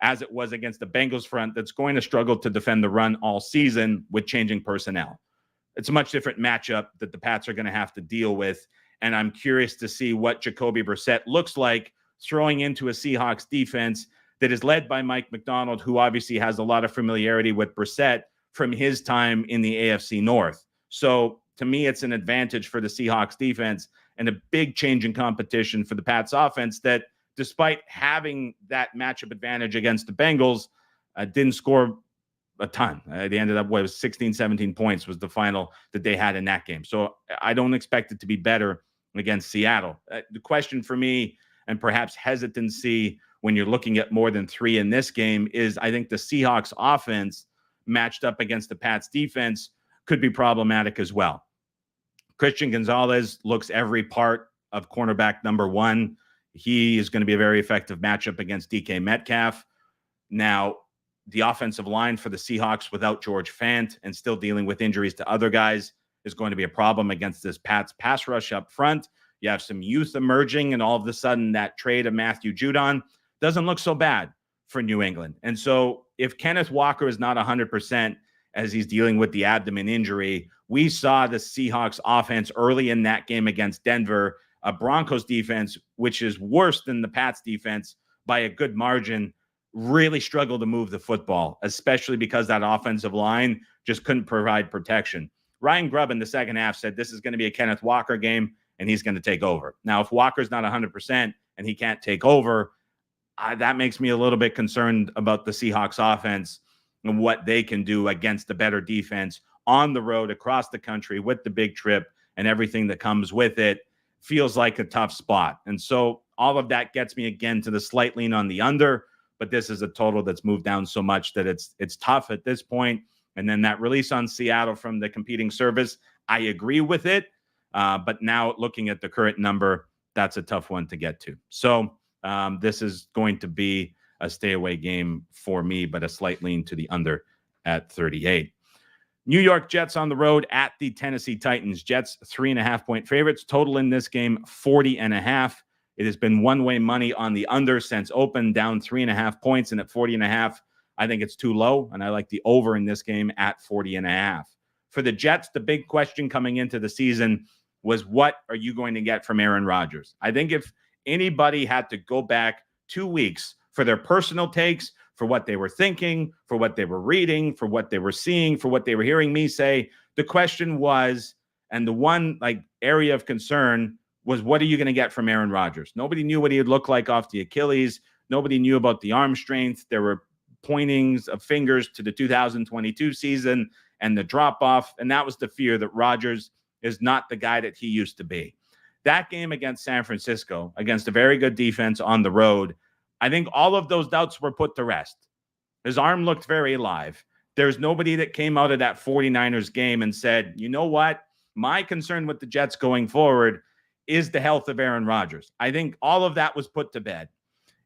as it was against the Bengals front that's going to struggle to defend the run all season with changing personnel. It's a much different matchup that the Pats are going to have to deal with, and I'm curious to see what Jacoby Brissett looks like throwing into a Seahawks defense that is led by Mike Macdonald, who obviously has a lot of familiarity with Brissett from his time in the AFC North. So to me, it's an advantage for the Seahawks defense and a big change in competition for the Pats offense that, despite having that matchup advantage against the Bengals, didn't score a ton. They ended up with 16, 17 points was the final that they had in that game. So I don't expect it to be better against Seattle. The question for me, and perhaps hesitancy when you're looking at more than 3 in this game, is I think the Seahawks offense matched up against the Pats defense could be problematic as well. Christian Gonzalez looks every part of cornerback number 1. He is going to be a very effective matchup against DK Metcalf. Now, the offensive line for the Seahawks without George Fant and still dealing with injuries to other guys is going to be a problem against this Pats pass rush up front. You have some youth emerging, and all of a sudden that trade of Matthew Judon doesn't look so bad for New England. And so if Kenneth Walker is not 100% as he's dealing with the abdomen injury, we saw the Seahawks offense early in that game against Denver, a Broncos defense, which is worse than the Pats defense by a good margin, really struggled to move the football, especially because that offensive line just couldn't provide protection. Ryan Grubb in the second half said this is going to be a Kenneth Walker game, and he's going to take over. Now, if Walker's not 100% and he can't take over, that makes me a little bit concerned about the Seahawks offense and what they can do against the better defense on the road across the country with the big trip and everything that comes with it. Feels like a tough spot. And so all of that gets me again to the slight lean on the under, but this is a total that's moved down so much that it's tough at this point. And then that release on Seattle from the competing service, I agree with it. But now looking at the current number, that's a tough one to get to. So this is going to be a stay away game for me, but a slight lean to the under at 38. New York Jets on the road at the Tennessee Titans. Jets 3.5-point favorites. Total in this game 40.5. It has been one-way money on the under since open, down 3.5 points, and at 40.5, I think it's too low, and I like the over in this game at 40.5. For the Jets, the big question coming into the season was, what are you going to get from Aaron Rodgers? I think if anybody had to go back 2 weeks for their personal takes, for what they were thinking, for what they were reading, for what they were seeing, for what they were hearing me say, the question was, and the one area of concern was, what are you going to get from Aaron Rodgers? Nobody knew what he would look like off the Achilles. Nobody knew about the arm strength. There were pointings of fingers to the 2022 season and the drop-off, and that was the fear that Rodgers is not the guy that he used to be. That game against San Francisco, against a very good defense on the road, I think all of those doubts were put to rest. His arm looked very alive. There's nobody that came out of that 49ers game and said, you know what? My concern with the Jets going forward is the health of Aaron Rodgers. I think all of that was put to bed.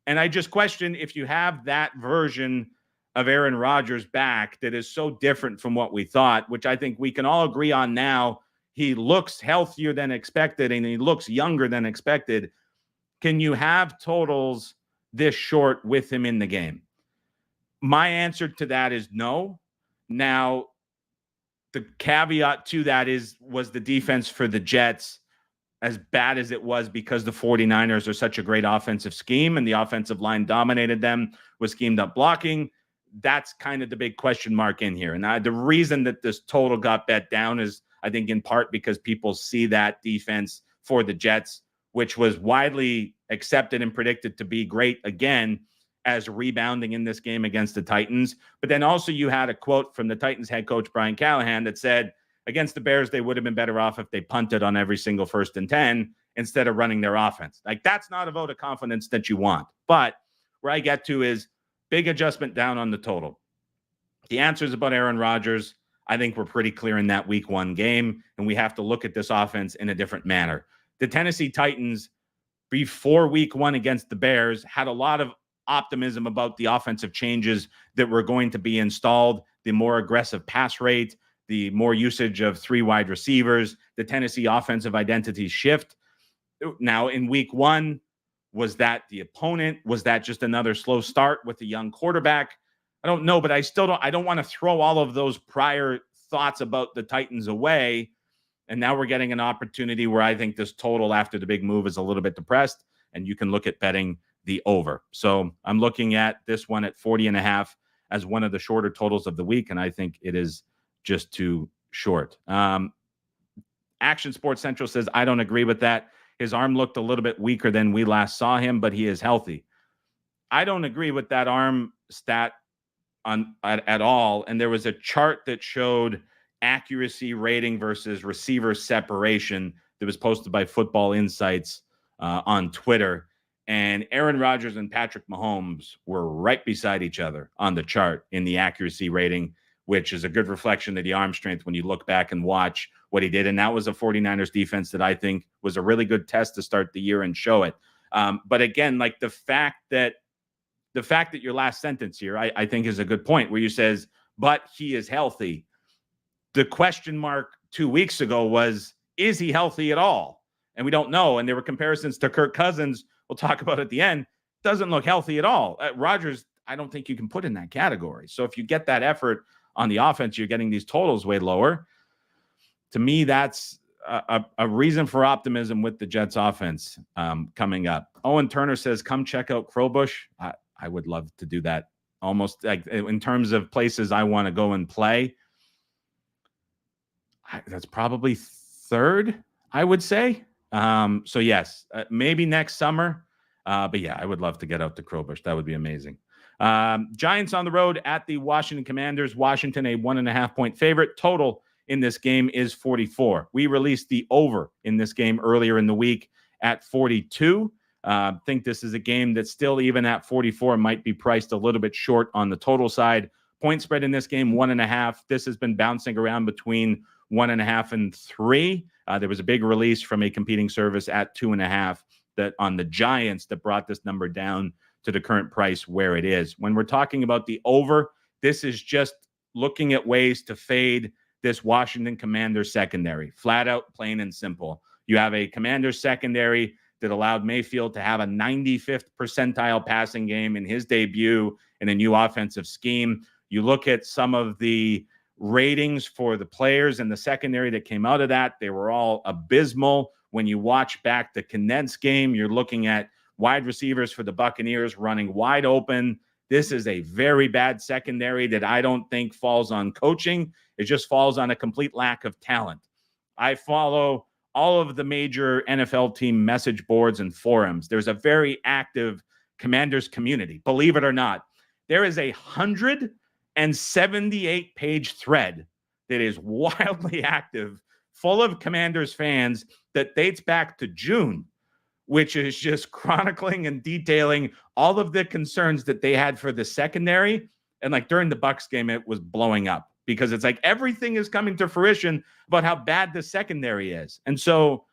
And I just question if you have that version of Aaron Rodgers back that is so different from what we thought, which I think we can all agree on now. He looks healthier than expected and he looks younger than expected. Can you have totals this short with him in the game? My answer to that is no. Now, the caveat to that was the defense for the Jets as bad as it was because the 49ers are such a great offensive scheme and the offensive line dominated them with schemed up blocking. That's kind of the big question mark in here. And the reason that this total got bet down is, I think, in part because people see that defense for the Jets, which was widely accepted and predicted to be great again, as rebounding in this game against the Titans. But then also you had a quote from the Titans head coach, Brian Callahan, that said, against the Bears, they would have been better off if they punted on every single 1st and 10 instead of running their offense. Like, that's not a vote of confidence that you want. But where I get to is big adjustment down on the total. The answers about Aaron Rodgers, I think we're pretty clear in that week 1 game, and we have to look at this offense in a different manner. The Tennessee Titans, before week 1 against the Bears, had a lot of optimism about the offensive changes that were going to be installed, the more aggressive pass rate, the more usage of 3 wide receivers, the Tennessee offensive identity shift. Now, in week 1, was that the opponent? Was that just another slow start with a young quarterback? I don't know, but I don't want to throw all of those prior thoughts about the Titans away. And now we're getting an opportunity where I think this total after the big move is a little bit depressed, and you can look at betting the over. So I'm looking at this one at 40.5 as one of the shorter totals of the week, and I think it is just too short. Action Sports Central says, I don't agree with that. His arm looked a little bit weaker than we last saw him, but he is healthy. I don't agree with that arm stat at all. And there was a chart that showed accuracy rating versus receiver separation that was posted by Football Insights on Twitter. And Aaron Rodgers and Patrick Mahomes were right beside each other on the chart in the accuracy rating, which is a good reflection of the arm strength when you look back and watch what he did. And that was a 49ers defense that I think was a really good test to start the year and show it. But again, like the fact that your last sentence here, I think is a good point where you says, but he is healthy. The question mark 2 weeks ago was, is he healthy at all? And we don't know. And there were comparisons to Kirk Cousins, we'll talk about at the end, doesn't look healthy at all. Rodgers, I don't think you can put in that category. So if you get that effort on the offense, you're getting these totals way lower. To me, that's a reason for optimism with the Jets offense coming up. Owen Turner says, come check out Crowbush. I would love to do that. Almost like in terms of places I want to go and play. That's probably third, I would say. So yes, maybe next summer. But yeah, I would love to get out to Crowbush. That would be amazing. Giants on the road at the Washington Commanders. Washington, a 1.5 point favorite. Total in this game is 44. We released the over in this game earlier in the week at 42. Think this is a game that still, even at 44, might be priced a little bit short on the total side. Point spread in this game, 1.5. This has been bouncing around between 1.5 and 3. There was a big release from a competing service at 2.5 that on the Giants that brought this number down to the current price where it is. When we're talking about the over, this is just looking at ways to fade this Washington Commanders secondary. Flat out, plain and simple. You have a Commanders secondary that allowed Mayfield to have a 95th percentile passing game in his debut in a new offensive scheme. You look at some of the ratings for the players in the secondary that came out of that. They were all abysmal. When you watch back the condensed game, you're looking at wide receivers for the Buccaneers running wide open. This is a very bad secondary that I don't think falls on coaching. It just falls on a complete lack of talent. I follow all of the major NFL team message boards and forums. There's a very active Commanders community. Believe it or not, there is a 178-page thread that is wildly active full of Commanders fans that dates back to June, which is just chronicling and detailing all of the concerns that they had for the secondary. And like during the Bucs game, it was blowing up because it's like everything is coming to fruition about how bad the secondary is. And so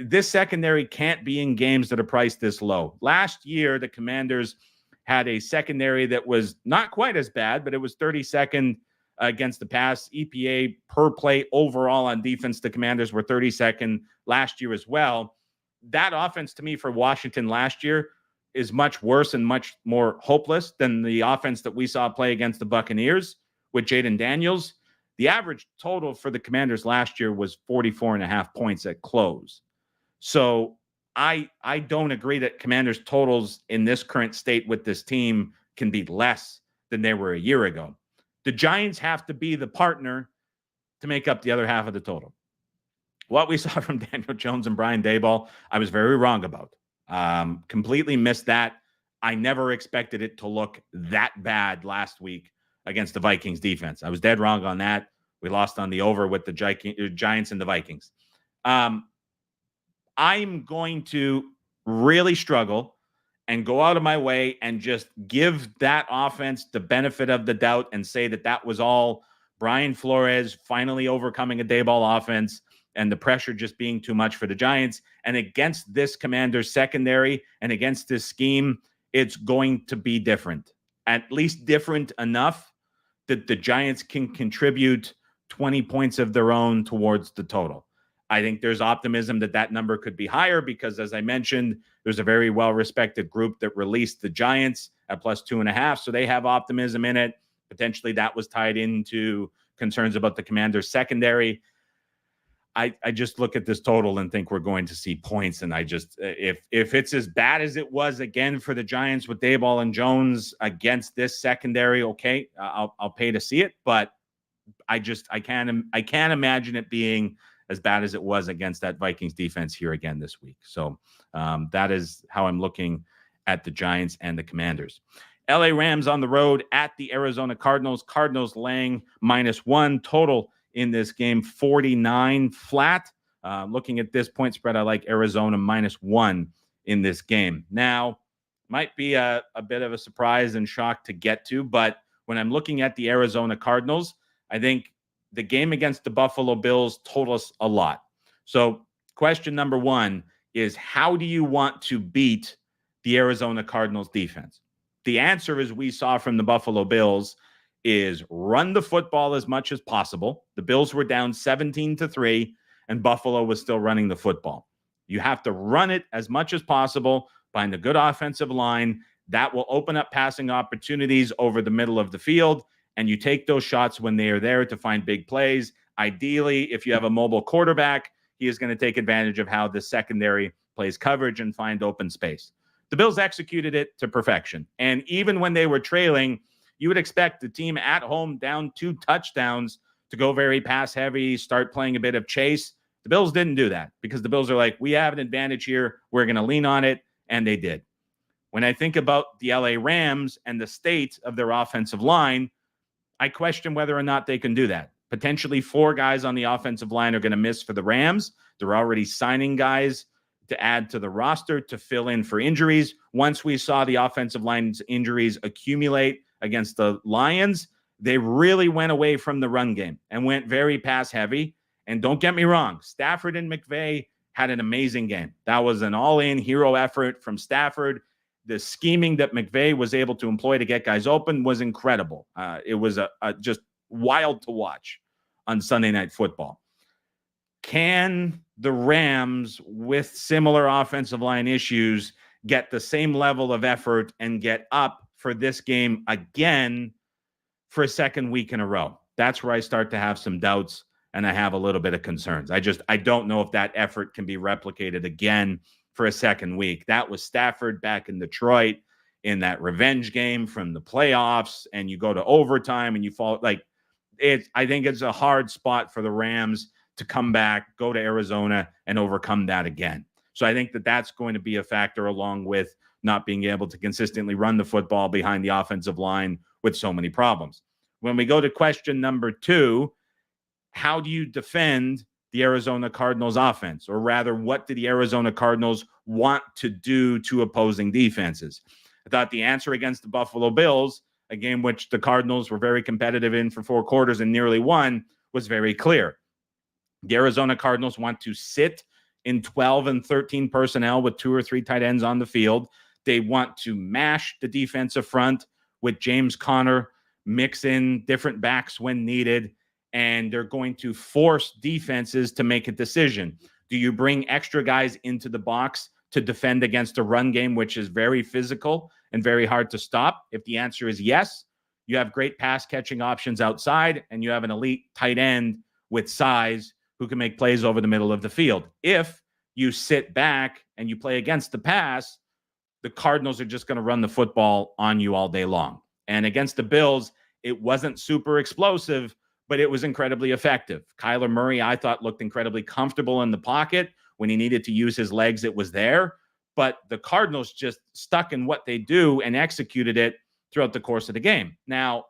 this secondary can't be in games that are priced this low. Last year, the Commanders had a secondary that was not quite as bad, but it was 32nd against the pass. EPA per play overall on defense, the Commanders were 32nd last year as well. That offense to me for Washington last year is much worse and much more hopeless than the offense that we saw play against the Buccaneers with Jaden Daniels. The average total for the Commanders last year was 44.5 points at close. So I don't agree that Commanders totals in this current state with this team can be less than they were a year ago. The Giants have to be the partner to make up the other half of the total. What we saw from Daniel Jones and Brian Daboll, I was very wrong about. Completely missed that. I never expected it to look that bad last week against the Vikings defense. I was dead wrong on that. We lost on the over with the Giants and the Vikings. I'm going to really struggle and go out of my way and just give that offense the benefit of the doubt and say that that was all Brian Flores finally overcoming a Daboll offense and the pressure just being too much for the Giants. And against this Commanders secondary and against this scheme, it's going to be different, at least different enough that the Giants can contribute 20 points of their own towards the total. I think there's optimism that that number could be higher because, as I mentioned, there's a very well-respected group that released the Giants at plus 2.5. So they have optimism in it. Potentially that was tied into concerns about the Commanders secondary. I just look at this total and think we're going to see points. And I just, if it's as bad as it was again for the Giants with Daboll and Jones against this secondary, okay, I'll pay to see it. But I can't imagine it being as bad as it was against that Vikings defense here again this week. So that is how I'm looking at the Giants and the Commanders. LA Rams on the road at the Arizona Cardinals. Cardinals laying -1 total in this game, 49 flat. Looking at this point spread, I like Arizona -1 in this game. Now, might be a bit of a surprise and shock to get to, but when I'm looking at the Arizona Cardinals, I think the game against the Buffalo Bills told us a lot. So question number one is, how do you want to beat the Arizona Cardinals defense? The answer, as we saw from the Buffalo Bills, is run the football as much as possible. The Bills were down 17-3, and Buffalo was still running the football. You have to run it as much as possible, find a good offensive line. That will open up passing opportunities over the middle of the field, and you take those shots when they are there to find big plays. Ideally, if you have a mobile quarterback, he is going to take advantage of how the secondary plays coverage and find open space. The Bills executed it to perfection. And even when they were trailing, you would expect the team at home down 2 touchdowns to go very pass heavy, start playing a bit of chase. The Bills didn't do that because the Bills are like, we have an advantage here. We're going to lean on it. And they did. When I think about the LA Rams and the state of their offensive line, I question whether or not they can do that. Potentially 4 guys on the offensive line are going to miss for the Rams. They're already signing guys to add to the roster to fill in for injuries. Once we saw the offensive line's injuries accumulate against the Lions, they really went away from the run game and went very pass heavy. And don't get me wrong, Stafford and McVay had an amazing game. That was an all-in hero effort from Stafford. The scheming that McVay was able to employ to get guys open was incredible. It was just wild to watch on Sunday Night Football. Can the Rams, with similar offensive line issues, get the same level of effort and get up for this game again for a second week in a row? That's where I start to have some doubts and I have a little bit of concerns. I don't know if that effort can be replicated again for a second week. That was Stafford back in Detroit in that revenge game from the playoffs, and you go to overtime and you fall. Like, I think it's a hard spot for the Rams to come back, go to Arizona, and overcome that again. So I think that that's going to be a factor, along with not being able to consistently run the football behind the offensive line with so many problems. When we go to question number 2, how do you defend the Arizona Cardinals offense? Or rather, what did the Arizona Cardinals want to do to opposing defenses? I thought the answer against the Buffalo Bills, a game which the Cardinals were very competitive in for 4 quarters and nearly won, was very clear. The Arizona Cardinals want to sit in 12 and 13 personnel with 2 or 3 tight ends on the field. They want to mash the defensive front with James Conner, mix in different backs when needed, and they're going to force defenses to make a decision. Do you bring extra guys into the box to defend against a run game, which is very physical and very hard to stop? If the answer is yes, you have great pass catching options outside, and you have an elite tight end with size who can make plays over the middle of the field. If you sit back and you play against the pass, the Cardinals are just going to run the football on you all day long. And against the Bills, it wasn't super explosive, but it was incredibly effective. Kyler Murray, I thought, looked incredibly comfortable in the pocket. When he needed to use his legs, it was there. But the Cardinals just stuck in what they do and executed it throughout the course of the game. Now,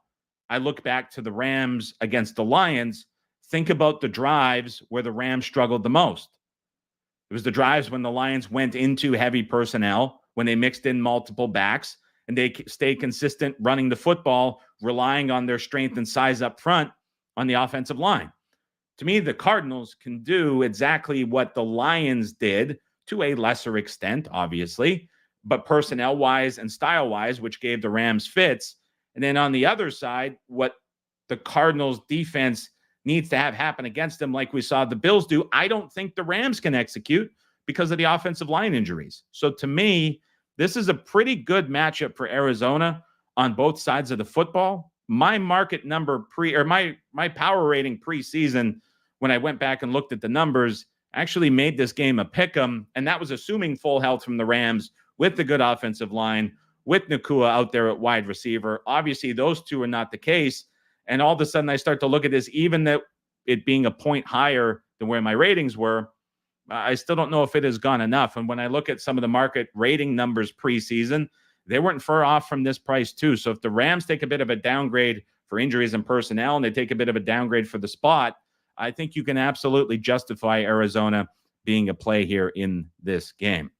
I look back to the Rams against the Lions. Think about the drives where the Rams struggled the most. It was the drives when the Lions went into heavy personnel, when they mixed in multiple backs, and they stayed consistent running the football, relying on their strength and size up front on the offensive line. To me, the Cardinals can do exactly what the Lions did, to a lesser extent, obviously, but personnel-wise and style-wise, which gave the Rams fits. And then on the other side, what the Cardinals defense needs to have happen against them, like we saw the Bills do, I don't think the Rams can execute because of the offensive line injuries. So to me, this is a pretty good matchup for Arizona on both sides of the football. My market number my power rating preseason, when I went back and looked at the numbers, actually made this game a pick'em, and that was assuming full health from the Rams with the good offensive line, with Nacua out there at wide receiver. Obviously, those two are not the case, and all of a sudden I start to look at this, even that it being a point higher than where my ratings were, I still don't know if it has gone enough. And when I look at some of the market rating numbers preseason, they weren't far off from this price too. So if the Rams take a bit of a downgrade for injuries and personnel, and they take a bit of a downgrade for the spot, I think you can absolutely justify Arizona being a play here in this game.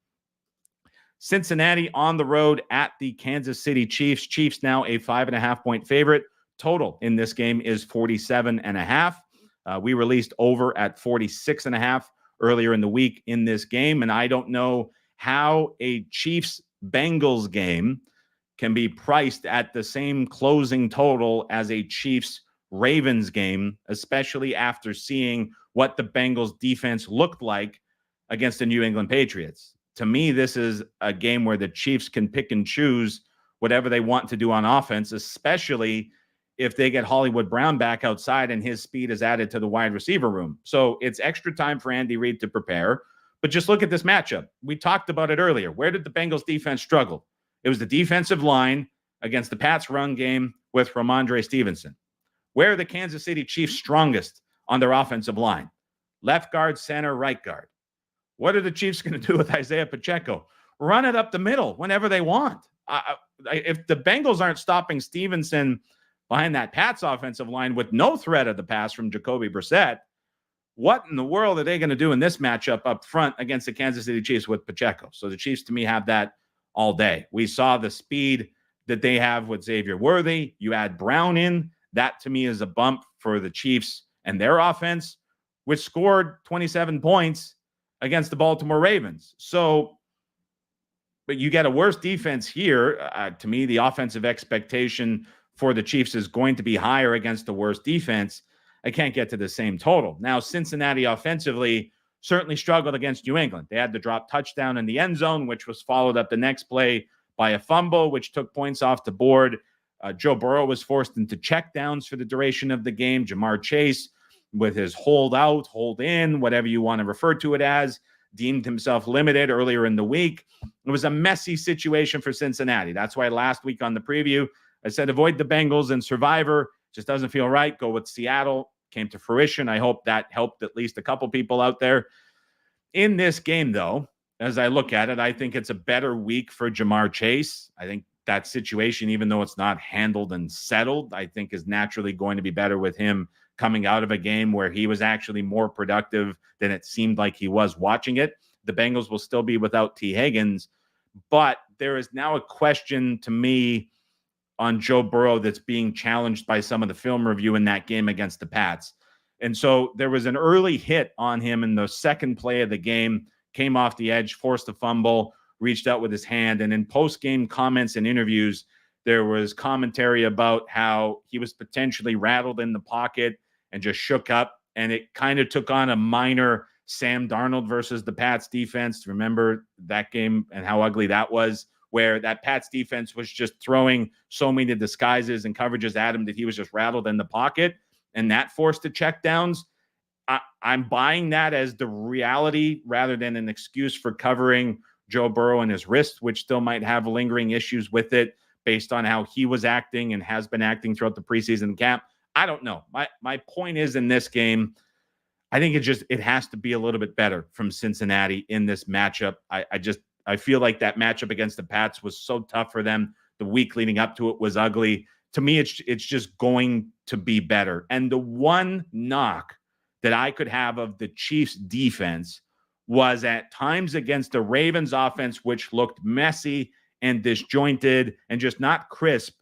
Cincinnati on the road at the Kansas City Chiefs. Chiefs now a 5.5-point favorite. Total in this game is 47.5. We released over at 46.5 earlier in the week in this game, and I don't know how a Chiefs-Bengals game can be priced at the same closing total as a Chiefs-Ravens game, especially after seeing what the Bengals defense looked like against the New England Patriots. To me, this is a game where the Chiefs can pick and choose whatever they want to do on offense, especially if they get Hollywood Brown back outside and his speed is added to the wide receiver room. So it's extra time for Andy Reid to prepare. But just look at this matchup. We talked about it earlier. Where did the Bengals defense struggle? It was the defensive line against the Pats run game with Ramondre Stevenson. Where are the Kansas City Chiefs strongest on their offensive line? Left guard, center, right guard. What are the Chiefs going to do with Isaiah Pacheco? Run it up the middle whenever they want. If the Bengals aren't stopping Stevenson behind that Pats offensive line with no threat of the pass from Jacoby Brissett, what in the world are they going to do in this matchup up front against the Kansas City Chiefs with Pacheco? So the Chiefs, to me, have that all day. We saw the speed that they have with Xavier Worthy. You add Brown in. That, to me, is a bump for the Chiefs and their offense, which scored 27 points against the Baltimore Ravens. So, but you get a worse defense here. To me, the offensive expectation for the Chiefs is going to be higher against the worst defense. I can't get to the same total. Now, Cincinnati offensively certainly struggled against New England. They had to drop touchdown in the end zone, which was followed up the next play by a fumble, which took points off the board. Joe Burrow was forced into checkdowns for the duration of the game. Jamar Chase, with his hold out, hold in, whatever you want to refer to it as, deemed himself limited earlier in the week. It was a messy situation for Cincinnati. That's why last week on the preview, I said, avoid the Bengals and Survivor. Just doesn't feel right. Go with Seattle. Came to fruition. I hope that helped at least a couple people out there. In this game, though, as I look at it, I think it's a better week for Jamar Chase. I think that situation, even though it's not handled and settled, I think is naturally going to be better with him coming out of a game where he was actually more productive than it seemed like he was watching it. The Bengals will still be without T. Higgins, but there is now a question to me on Joe Burrow that's being challenged by some of the film review in that game against the Pats. And so there was an early hit on him in the second play of the game, came off the edge, forced a fumble, reached out with his hand. And in post-game comments and interviews, there was commentary about how he was potentially rattled in the pocket and just shook up. And it kind of took on a minor Sam Darnold versus the Pats defense. Remember that game and how ugly that was, where that Pats defense was just throwing so many disguises and coverages at him that he was just rattled in the pocket, and that forced the checkdowns. I'm buying that as the reality rather than an excuse for covering Joe Burrow and his wrist, which still might have lingering issues with it based on how he was acting and has been acting throughout the preseason camp. I don't know. My point is, in this game, I think it has to be a little bit better from Cincinnati in this matchup. I feel like that matchup against the Pats was so tough for them. The week leading up to it was ugly. To me, it's just going to be better. And the one knock that I could have of the Chiefs defense was at times against the Ravens offense, which looked messy and disjointed and just not crisp.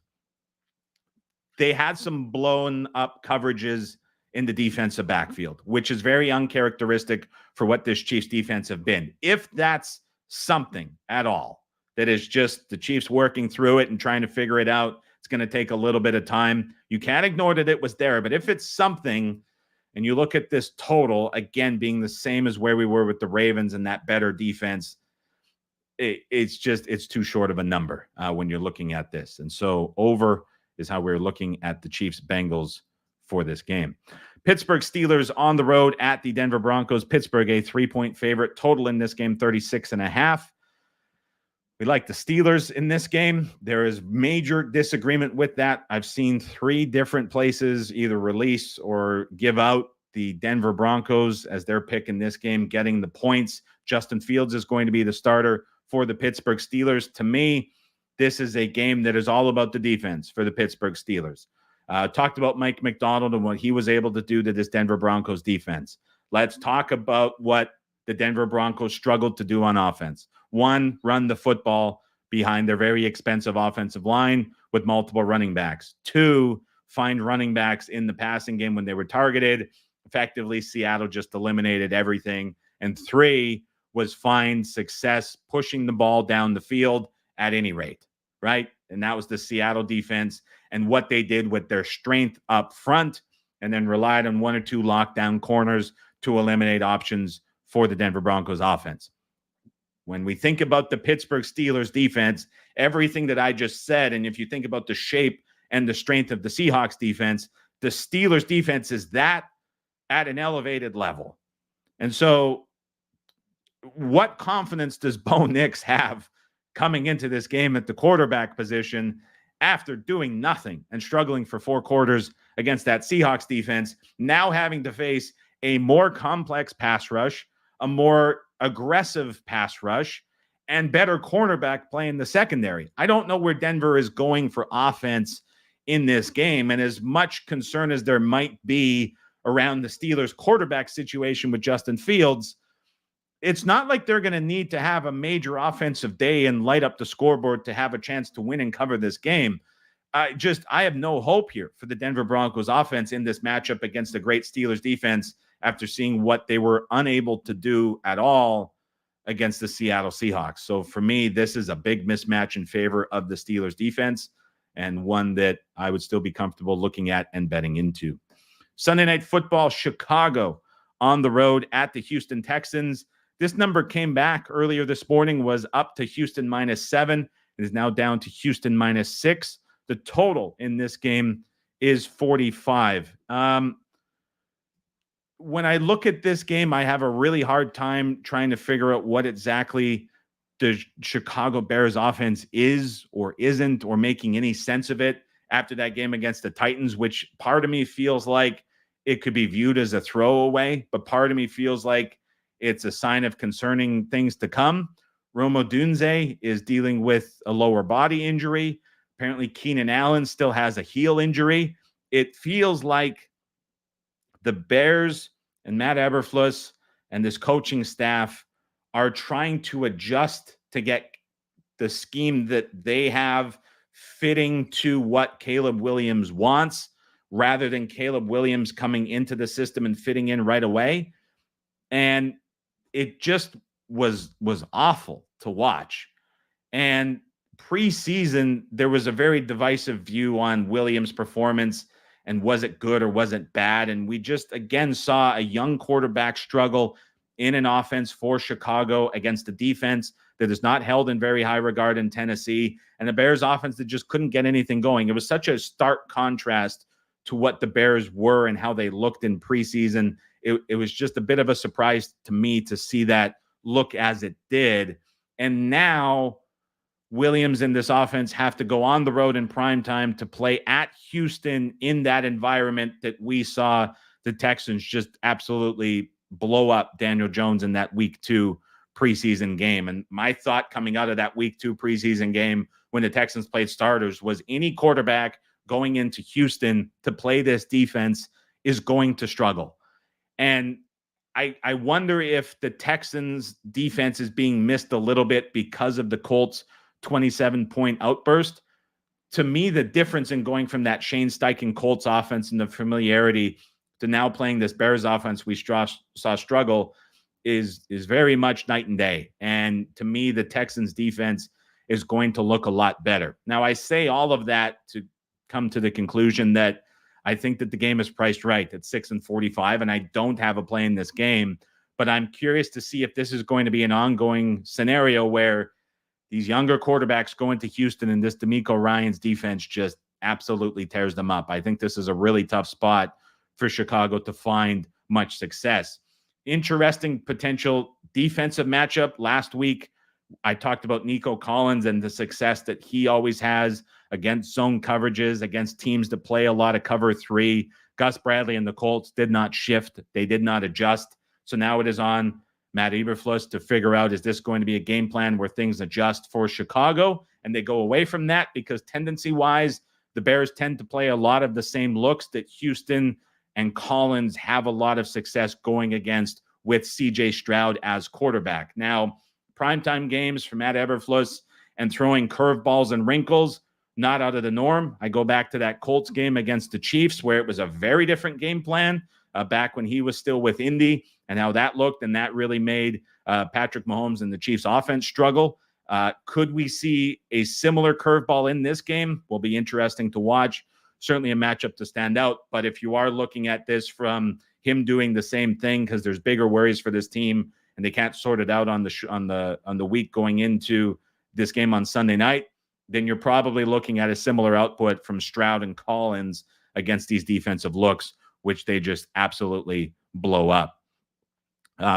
They had some blown up coverages in the defensive backfield, which is very uncharacteristic for what this Chiefs defense have been. If that's something at all, that is just the Chiefs working through it and trying to figure it out, it's going to take a little bit of time. You can't ignore that it was there, but if it's something, and you look at this total, again, being the same as where we were with the Ravens and that better defense, it's too short of a number when you're looking at this. And so over is how we're looking at the Chiefs-Bengals for this game. Pittsburgh Steelers on the road at the Denver Broncos. Pittsburgh, a 3-point favorite. Total in this game, 36.5. We like the Steelers in this game. There is major disagreement with that. I've seen 3 different places either release or give out the Denver Broncos as their pick in this game, getting the points. Justin Fields is going to be the starter for the Pittsburgh Steelers. To me, this is a game that is all about the defense for the Pittsburgh Steelers. Talked about Mike McDonald and what he was able to do to this Denver Broncos defense. Let's talk about what the Denver Broncos struggled to do on offense. 1, run the football behind their very expensive offensive line with multiple running backs. 2, find running backs in the passing game when they were targeted. Effectively, Seattle just eliminated everything. And 3 was find success pushing the ball down the field at any rate, right? And that was the Seattle defense and what they did with their strength up front, and then relied on 1 or 2 lockdown corners to eliminate options for the Denver Broncos offense. When we think about the Pittsburgh Steelers defense, everything that I just said, and if you think about the shape and the strength of the Seahawks defense, the Steelers defense is that at an elevated level. And so what confidence does Bo Nix have coming into this game at the quarterback position after doing nothing and struggling for 4 quarters against that Seahawks defense, now having to face a more complex pass rush, a more aggressive pass rush, and better cornerback play in the secondary? I don't know where Denver is going for offense in this game. And as much concern as there might be around the Steelers quarterback situation with Justin Fields, it's not like they're going to need to have a major offensive day and light up the scoreboard to have a chance to win and cover this game. I have no hope here for the Denver Broncos offense in this matchup against the great Steelers defense after seeing what they were unable to do at all against the Seattle Seahawks. So for me, this is a big mismatch in favor of the Steelers defense, and one that I would still be comfortable looking at and betting into. Sunday Night Football, Chicago on the road at the Houston Texans. This number came back earlier this morning, was up to Houston -7. It is now down to Houston -6. The total in this game is 45. When I look at this game, I have a really hard time trying to figure out what exactly the Chicago Bears offense is or isn't, or making any sense of it after that game against the Titans, which part of me feels like it could be viewed as a throwaway, but part of me feels like it's a sign of concerning things to come. Rome Odunze is dealing with a lower body injury. Apparently, Keenan Allen still has a heel injury. It feels like The Bears and Matt Eberflus and this coaching staff are trying to adjust to get the scheme that they have fitting to what Caleb Williams wants, rather than Caleb Williams coming into the system and fitting in right away. And it just was awful to watch. And preseason, there was a very divisive view on Williams' performance and was it good or was it bad? And we just, again, saw a young quarterback struggle in an offense for Chicago against a defense that is not held in very high regard in Tennessee, and the Bears offense that just couldn't get anything going. It was such a stark contrast to what the Bears were and how they looked in preseason. It was just a bit of a surprise to me to see that look as it did. And now Williams and this offense have to go on the road in prime time to play at Houston in that environment that we saw the Texans just absolutely blow up Daniel Jones in that week 2 preseason game. And my thought coming out of that week 2 preseason game when the Texans played starters was any quarterback going into Houston to play this defense is going to struggle. And I wonder if the Texans defense is being missed a little bit because of the Colts 27-point outburst. To me, the difference in going from that Shane Steichen Colts offense and the familiarity to now playing this Bears offense we saw struggle is very much night and day. And to me, the Texans defense is going to look a lot better. Now, I say all of that to come to the conclusion that I think that the game is priced right at 6-45, and I don't have a play in this game, but I'm curious to see if this is going to be an ongoing scenario where these younger quarterbacks go into Houston and this DeMeco Ryans defense just absolutely tears them up. I think this is a really tough spot for Chicago to find much success. Interesting potential defensive matchup. Last week, I talked about Nico Collins and the success that he always has against zone coverages, against teams that play a lot of cover 3. Gus Bradley and the Colts did not shift. They did not adjust. So now it is on Matt Eberflus to figure out, is this going to be a game plan where things adjust for Chicago and they go away from that? Because tendency-wise, the Bears tend to play a lot of the same looks that Houston and Collins have a lot of success going against with C.J. Stroud as quarterback. Now, primetime games for Matt Eberflus and throwing curveballs and wrinkles, not out of the norm. I go back to that Colts game against the Chiefs where it was a very different game plan back when he was still with Indy and how that looked, and that really made Patrick Mahomes and the Chiefs offense struggle. Could we see a similar curveball in this game? Will be interesting to watch. Certainly a matchup to stand out, but if you are looking at this from him doing the same thing because there's bigger worries for this team and they can't sort it out on the week going into this game on Sunday night, then you're probably looking at a similar output from Stroud and Collins against these defensive looks, which they just absolutely blow up.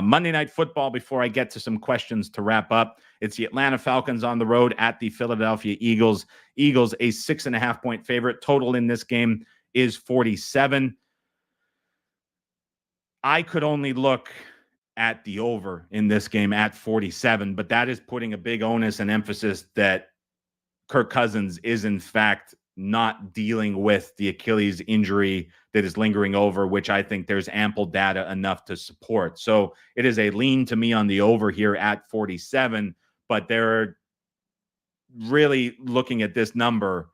Monday Night Football, before I get to some questions to wrap up, it's the Atlanta Falcons on the road at the Philadelphia Eagles. Eagles, a 6.5-point favorite. Total in this game is 47. I could only look at the over in this game at 47, but that is putting a big onus and emphasis that Kirk Cousins is, in fact, not dealing with the Achilles injury that is lingering over, which I think there's ample data enough to support. So it is a lean to me on the over here at 47, but they're really looking at this number.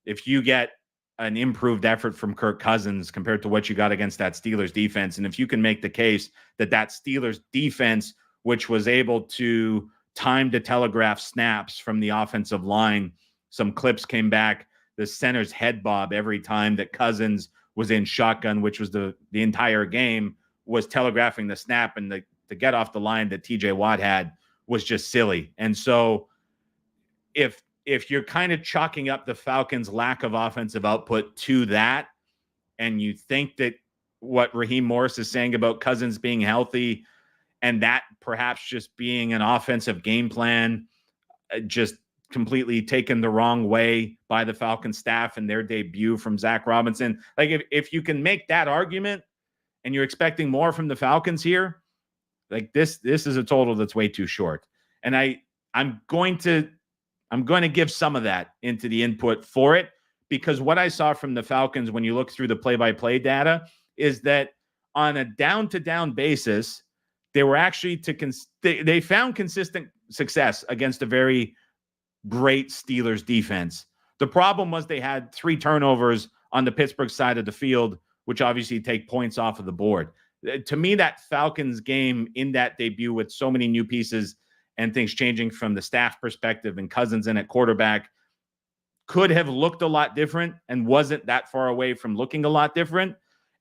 If you get an improved effort from Kirk Cousins compared to what you got against that Steelers defense, and if you can make the case that that Steelers defense, which was able to time to telegraph snaps from the offensive line, some clips came back, the center's head bob every time that Cousins was in shotgun, which was the entire game, was telegraphing the snap, and the get off the line that TJ Watt had was just silly. And so if you're kind of chalking up the Falcons' lack of offensive output to that, and you think that what Raheem Morris is saying about Cousins being healthy and that perhaps just being an offensive game plan just completely taken the wrong way by the Falcons staff and their debut from Zach Robinson, like if you can make that argument and you're expecting more from the Falcons here, like this is a total that's way too short. And I'm going to give some of that into the input for it, because what I saw from the Falcons when you look through the play-by-play data is that on a down-to-down basis, they were actually they found consistent success against a very great Steelers defense. The problem was they had 3 turnovers on the Pittsburgh side of the field, which obviously take points off of the board. To me, that Falcons game in that debut with so many new pieces and things changing from the staff perspective and Cousins in at quarterback could have looked a lot different and wasn't that far away from looking a lot different.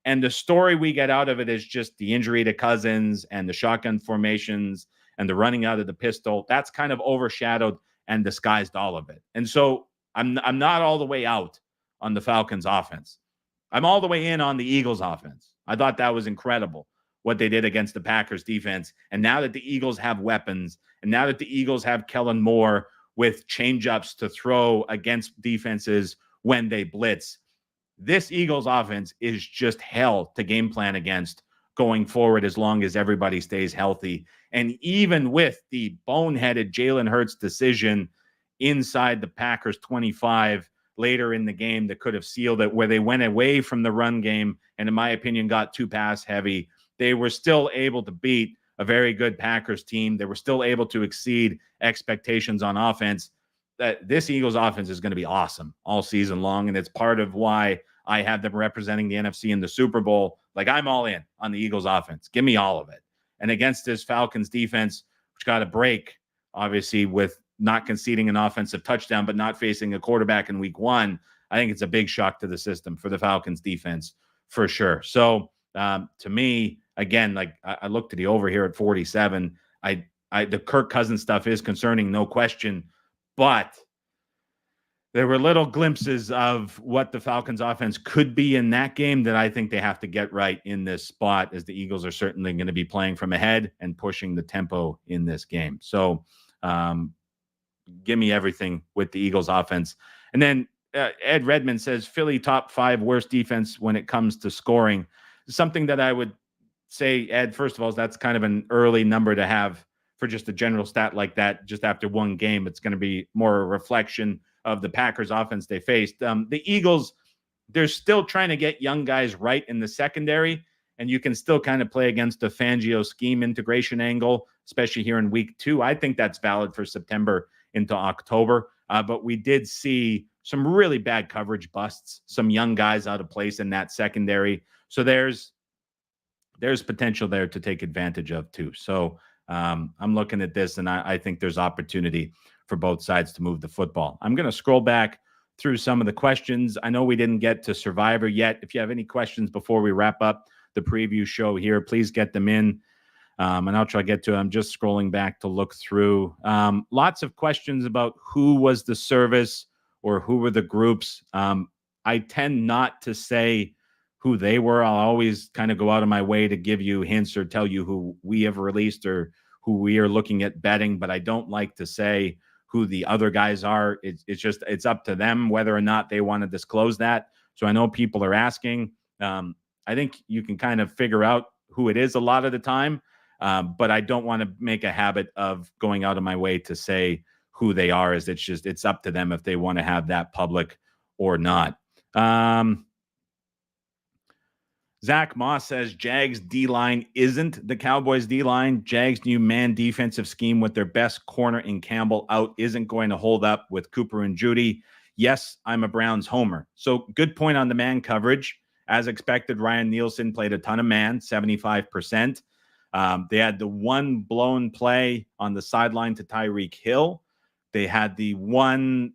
And the story we get out of it is just the injury to Cousins and the shotgun formations and the running out of the pistol. That's kind of overshadowed and disguised all of it. And so I'm not all the way out on the Falcons offense. I'm all the way in on the Eagles offense. I thought that was incredible what they did against the Packers defense. And now that the Eagles have weapons, and now that the Eagles have Kellen Moore with changeups to throw against defenses when they blitz, this Eagles offense is just hell to game plan against going forward as long as everybody stays healthy. And even with the boneheaded Jalen Hurts decision inside the Packers 25 later in the game that could have sealed it, where they went away from the run game and, in my opinion, got too pass heavy, they were still able to beat a very good Packers team. They were still able to exceed expectations on offense. That this Eagles offense is going to be awesome all season long, and it's part of why I have them representing the NFC in the Super Bowl. Like, I'm all in on the Eagles offense. Give me all of it. And against this Falcons defense, which got a break, obviously, with not conceding an offensive touchdown, but not facing a quarterback in week 1, I think it's a big shock to the system for the Falcons defense for sure. So to me, again, like I looked at the over here at 47. The Kirk Cousins stuff is concerning, no question, but there were little glimpses of what the Falcons offense could be in that game that I think they have to get right in this spot, as the Eagles are certainly going to be playing from ahead and pushing the tempo in this game. So give me everything with the Eagles offense. And then Ed Redmond says Philly top 5 worst defense when it comes to scoring. Something that I would say, Ed, first of all, is that's kind of an early number to have for just a general stat like that. Just after one game, it's going to be more a reflection of the Packers offense they faced. The Eagles, they're still trying to get young guys right in the secondary, and you can still kind of play against a Fangio scheme integration angle, especially here in week 2. I think that's valid for September into October. But we did see some really bad coverage busts, some young guys out of place in that secondary. So there's potential there to take advantage of too. So I'm looking at this, and I think there's opportunity for both sides to move the football. I'm going to scroll back through some of the questions. I know we didn't get to Survivor yet. If you have any questions before we wrap up the preview show here, please get them in, and I'll try to get to it. I'm just scrolling back to look through. Lots of questions about who was the service or who were the groups. I tend not to say who they were. I'll always kind of go out of my way to give you hints or tell you who we have released or who we are looking at betting, but I don't like to say who the other guys are. It's up to them whether or not they want to disclose that. So I know people are asking. I think you can kind of figure out who it is a lot of the time, but I don't want to make a habit of going out of my way to say who they are, as it's up to them if they want to have that public or not. Zach Moss says Jags D-line isn't the Cowboys D-line. Jags' new man defensive scheme with their best corner in Campbell out isn't going to hold up with Cooper and Judy. Yes, I'm a Browns homer. So good point on the man coverage. As expected, Ryan Nielsen played a ton of man, 75%. They had the one blown play on the sideline to Tyreek Hill. They had the one,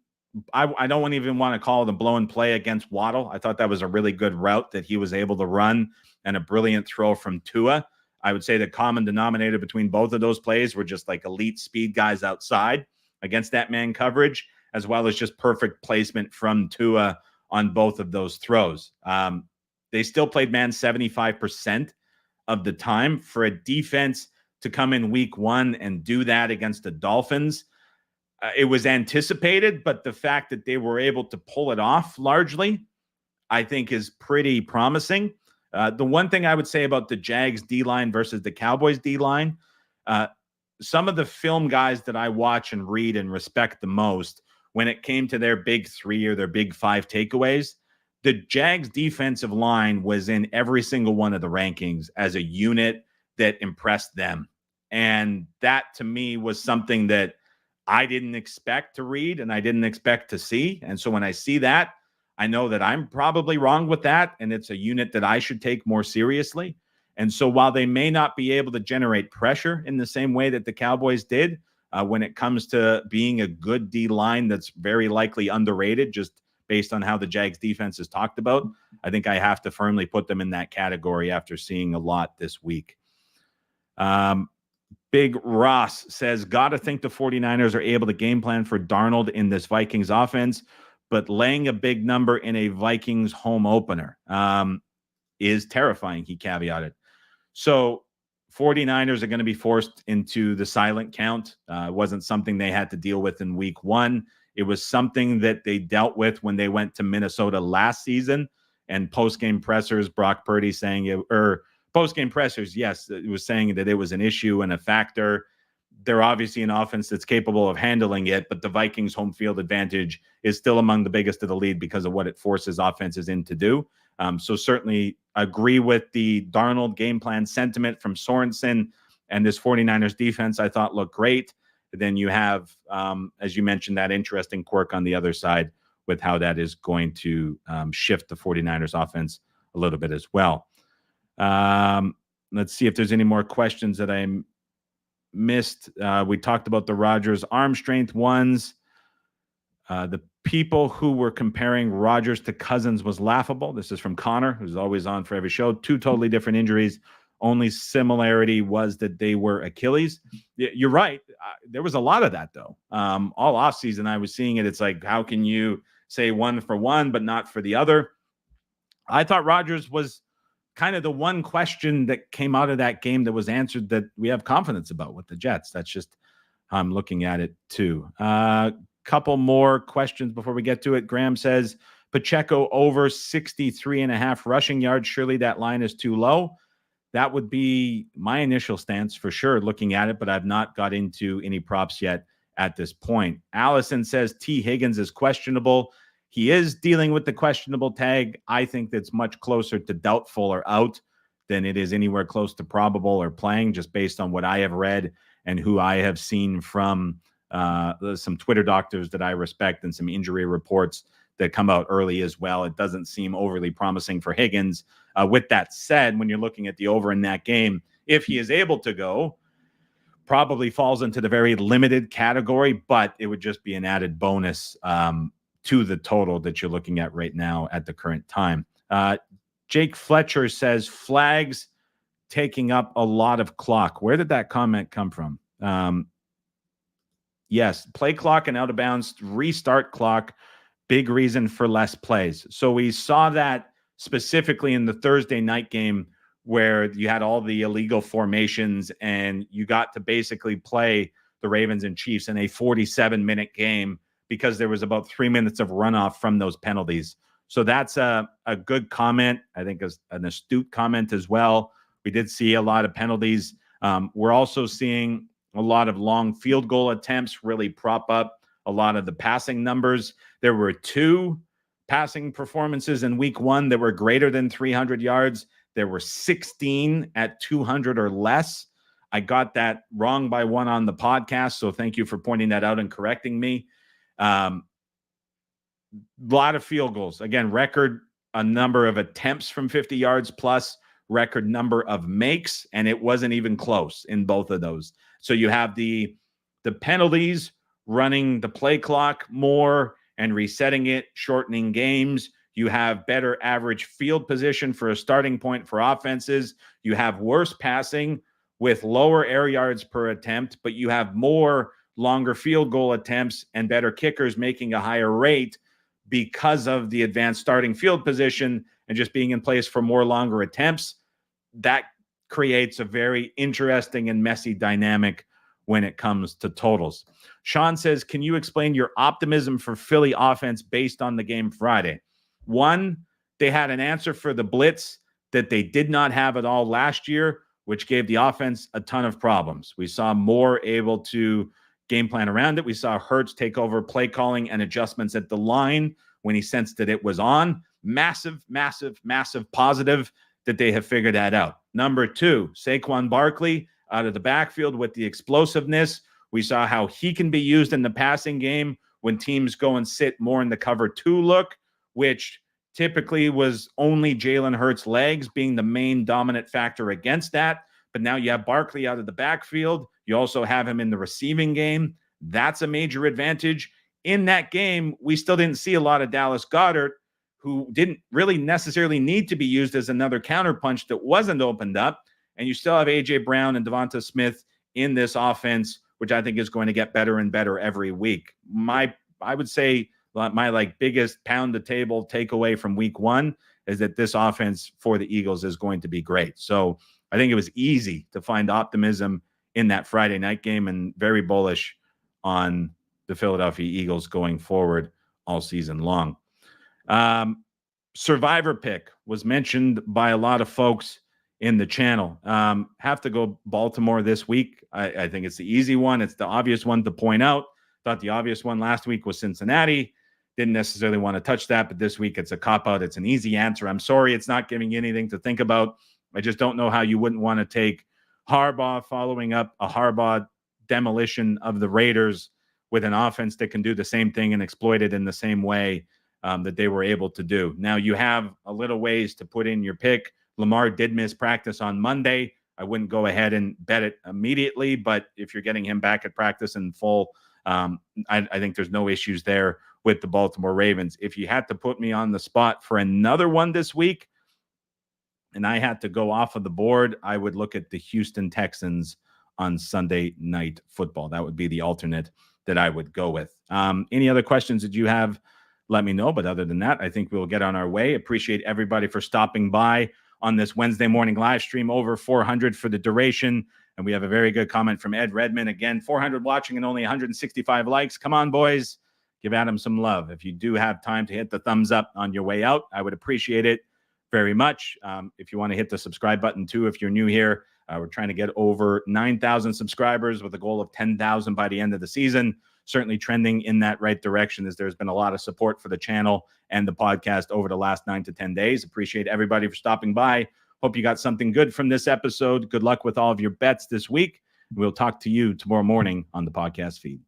I don't even want to call it a blown play against Waddle. I thought that was a really good route that he was able to run and a brilliant throw from Tua. I would say the common denominator between both of those plays were just like elite speed guys outside against that man coverage, as well as just perfect placement from Tua on both of those throws. They still played man 75% of the time. For a defense to come in week 1 and do that against the Dolphins, it was anticipated, but the fact that they were able to pull it off largely, I think, is pretty promising. The one thing I would say about the Jags D-line versus the Cowboys D-line, some of the film guys that I watch and read and respect the most, when it came to their big 3 or their big 5 takeaways, the Jags defensive line was in every single one of the rankings as a unit that impressed them. And that to me was something that I didn't expect to read and I didn't expect to see. And so when I see that, I know that I'm probably wrong with that. And it's a unit that I should take more seriously. And so while they may not be able to generate pressure in the same way that the Cowboys did, when it comes to being a good D line that's very likely underrated, just based on how the Jags defense is talked about, I think I have to firmly put them in that category after seeing a lot this week. Big Ross says, got to think the 49ers are able to game plan for Darnold in this Vikings offense, but laying a big number in a Vikings home opener is terrifying, he caveated. So 49ers are going to be forced into the silent count. It wasn't something they had to deal with in week one. It was something that they dealt with when they went to Minnesota last season, and post-game pressers, Brock Purdy saying it, or post-game pressers, yes, it was saying that it was an issue and a factor. They're obviously an offense that's capable of handling it, but the Vikings' home field advantage is still among the biggest of the league because of what it forces offenses in to do. So certainly agree with the Darnold game plan sentiment from Sorensen, and this 49ers defense I thought looked great. Then you have, as you mentioned, that interesting quirk on the other side with how that is going to shift the 49ers offense a little bit as well. Let's see if there's any more questions that I missed. We talked about the Rodgers arm strength ones. The people who were comparing Rodgers to Cousins was laughable. This is from Connor, who's always on for every show. Two totally different injuries. Only similarity was that they were Achilles. You're right. There was a lot of that, though. All offseason, I was seeing it. It's like, how can you say one for one, but not for the other? I thought Rodgers was kind of the one question that came out of that game that was answered that we have confidence about with the Jets. That's just how I'm looking at it, too. Couple more questions before we get to it. Graham says, Pacheco over 63.5 rushing yards. Surely that line is too low. That would be my initial stance for sure, looking at it, but I've not got into any props yet at this point. Allison says T. Higgins is questionable. He is dealing with the questionable tag. I think that's much closer to doubtful or out than it is anywhere close to probable or playing, just based on what I have read and who I have seen from some Twitter doctors that I respect and some injury reports that come out early as well. It doesn't seem overly promising for Higgins. With that said, when you're looking at the over in that game, if he is able to go, probably falls into the very limited category, but it would just be an added bonus to the total that you're looking at right now at the current time. Jake Fletcher says flags taking up a lot of clock. Where did that comment come from? Yes, play clock and out of bounds, restart clock, big reason for less plays. So we saw that specifically in the Thursday night game where you had all the illegal formations and you got to basically play the Ravens and Chiefs in a 47-minute game because there was about 3 minutes of runoff from those penalties. So that's a good comment. I think an astute comment as well. We did see a lot of penalties. We're also seeing a lot of long field goal attempts really prop up a lot of the passing numbers. There were 2 passing performances in week 1 that were greater than 300 yards. There were 16 at 200 or less. I got that wrong by 1 on the podcast, so thank you for pointing that out and correcting me. A lot of field goals. Again, record a number of attempts from 50 yards plus, record number of makes, and it wasn't even close in both of those. So you have the penalties, running the play clock more and resetting it, shortening games. You have better average field position for a starting point for offenses. You have worse passing with lower air yards per attempt, but you have more longer field goal attempts and better kickers making a higher rate because of the advanced starting field position and just being in place for more longer attempts. That creates a very interesting and messy dynamic when it comes to totals. Sean says, can you explain your optimism for Philly offense based on the game Friday? 1, they had an answer for the blitz that they did not have at all last year, which gave the offense a ton of problems. We saw Moore able to game plan around it. We saw Hurts take over play calling and adjustments at the line when he sensed that it was on. Massive, massive, massive positive that they have figured that out. Number 2, Saquon Barkley out of the backfield with the explosiveness. We saw how he can be used in the passing game when teams go and sit more in the cover 2 look, which typically was only Jalen Hurts' legs being the main dominant factor against that. But now you have Barkley out of the backfield. You also have him in the receiving game. That's a major advantage. In that game, we still didn't see a lot of Dallas Goedert, who didn't really necessarily need to be used as another counterpunch that wasn't opened up. And you still have A.J. Brown and Devonta Smith in this offense, which I think is going to get better and better every week. I would say my biggest pound the table takeaway from week 1 is that this offense for the Eagles is going to be great. So I think it was easy to find optimism in that Friday night game, and very bullish on the Philadelphia Eagles going forward all season long. Survivor pick was mentioned by a lot of folks in the channel. Have to go Baltimore this week. I think it's the easy one. It's the obvious one to point out. Thought the obvious one last week was Cincinnati. Didn't necessarily want to touch that, but this week it's a cop-out. It's an easy answer. I'm sorry it's not giving you anything to think about. I just don't know how you wouldn't want to take Harbaugh following up a Harbaugh demolition of the Raiders with an offense that can do the same thing and exploit it in the same way that they were able to do. Now you have a little ways to put in your pick. Lamar did miss practice on Monday. I wouldn't go ahead and bet it immediately, but if you're getting him back at practice in full, I think there's no issues there with the Baltimore Ravens. If you had to put me on the spot for another one this week, and I had to go off of the board, I would look at the Houston Texans on Sunday Night Football. That would be the alternate that I would go with. Any other questions that you have, let me know. But other than that, I think we'll get on our way. Appreciate everybody for stopping by on this Wednesday morning live stream. Over 400 for the duration. And we have a very good comment from Ed Redman. Again, 400 watching and only 165 likes. Come on, boys. Give Adam some love. If you do have time to hit the thumbs up on your way out, I would appreciate it very much. If you want to hit the subscribe button too, if you're new here, we're trying to get over 9,000 subscribers with a goal of 10,000 by the end of the season. Certainly trending in that right direction, as there's been a lot of support for the channel and the podcast over the last 9 to 10 days. Appreciate everybody for stopping by. Hope you got something good from this episode. Good luck with all of your bets this week. We'll talk to you tomorrow morning on the podcast feed.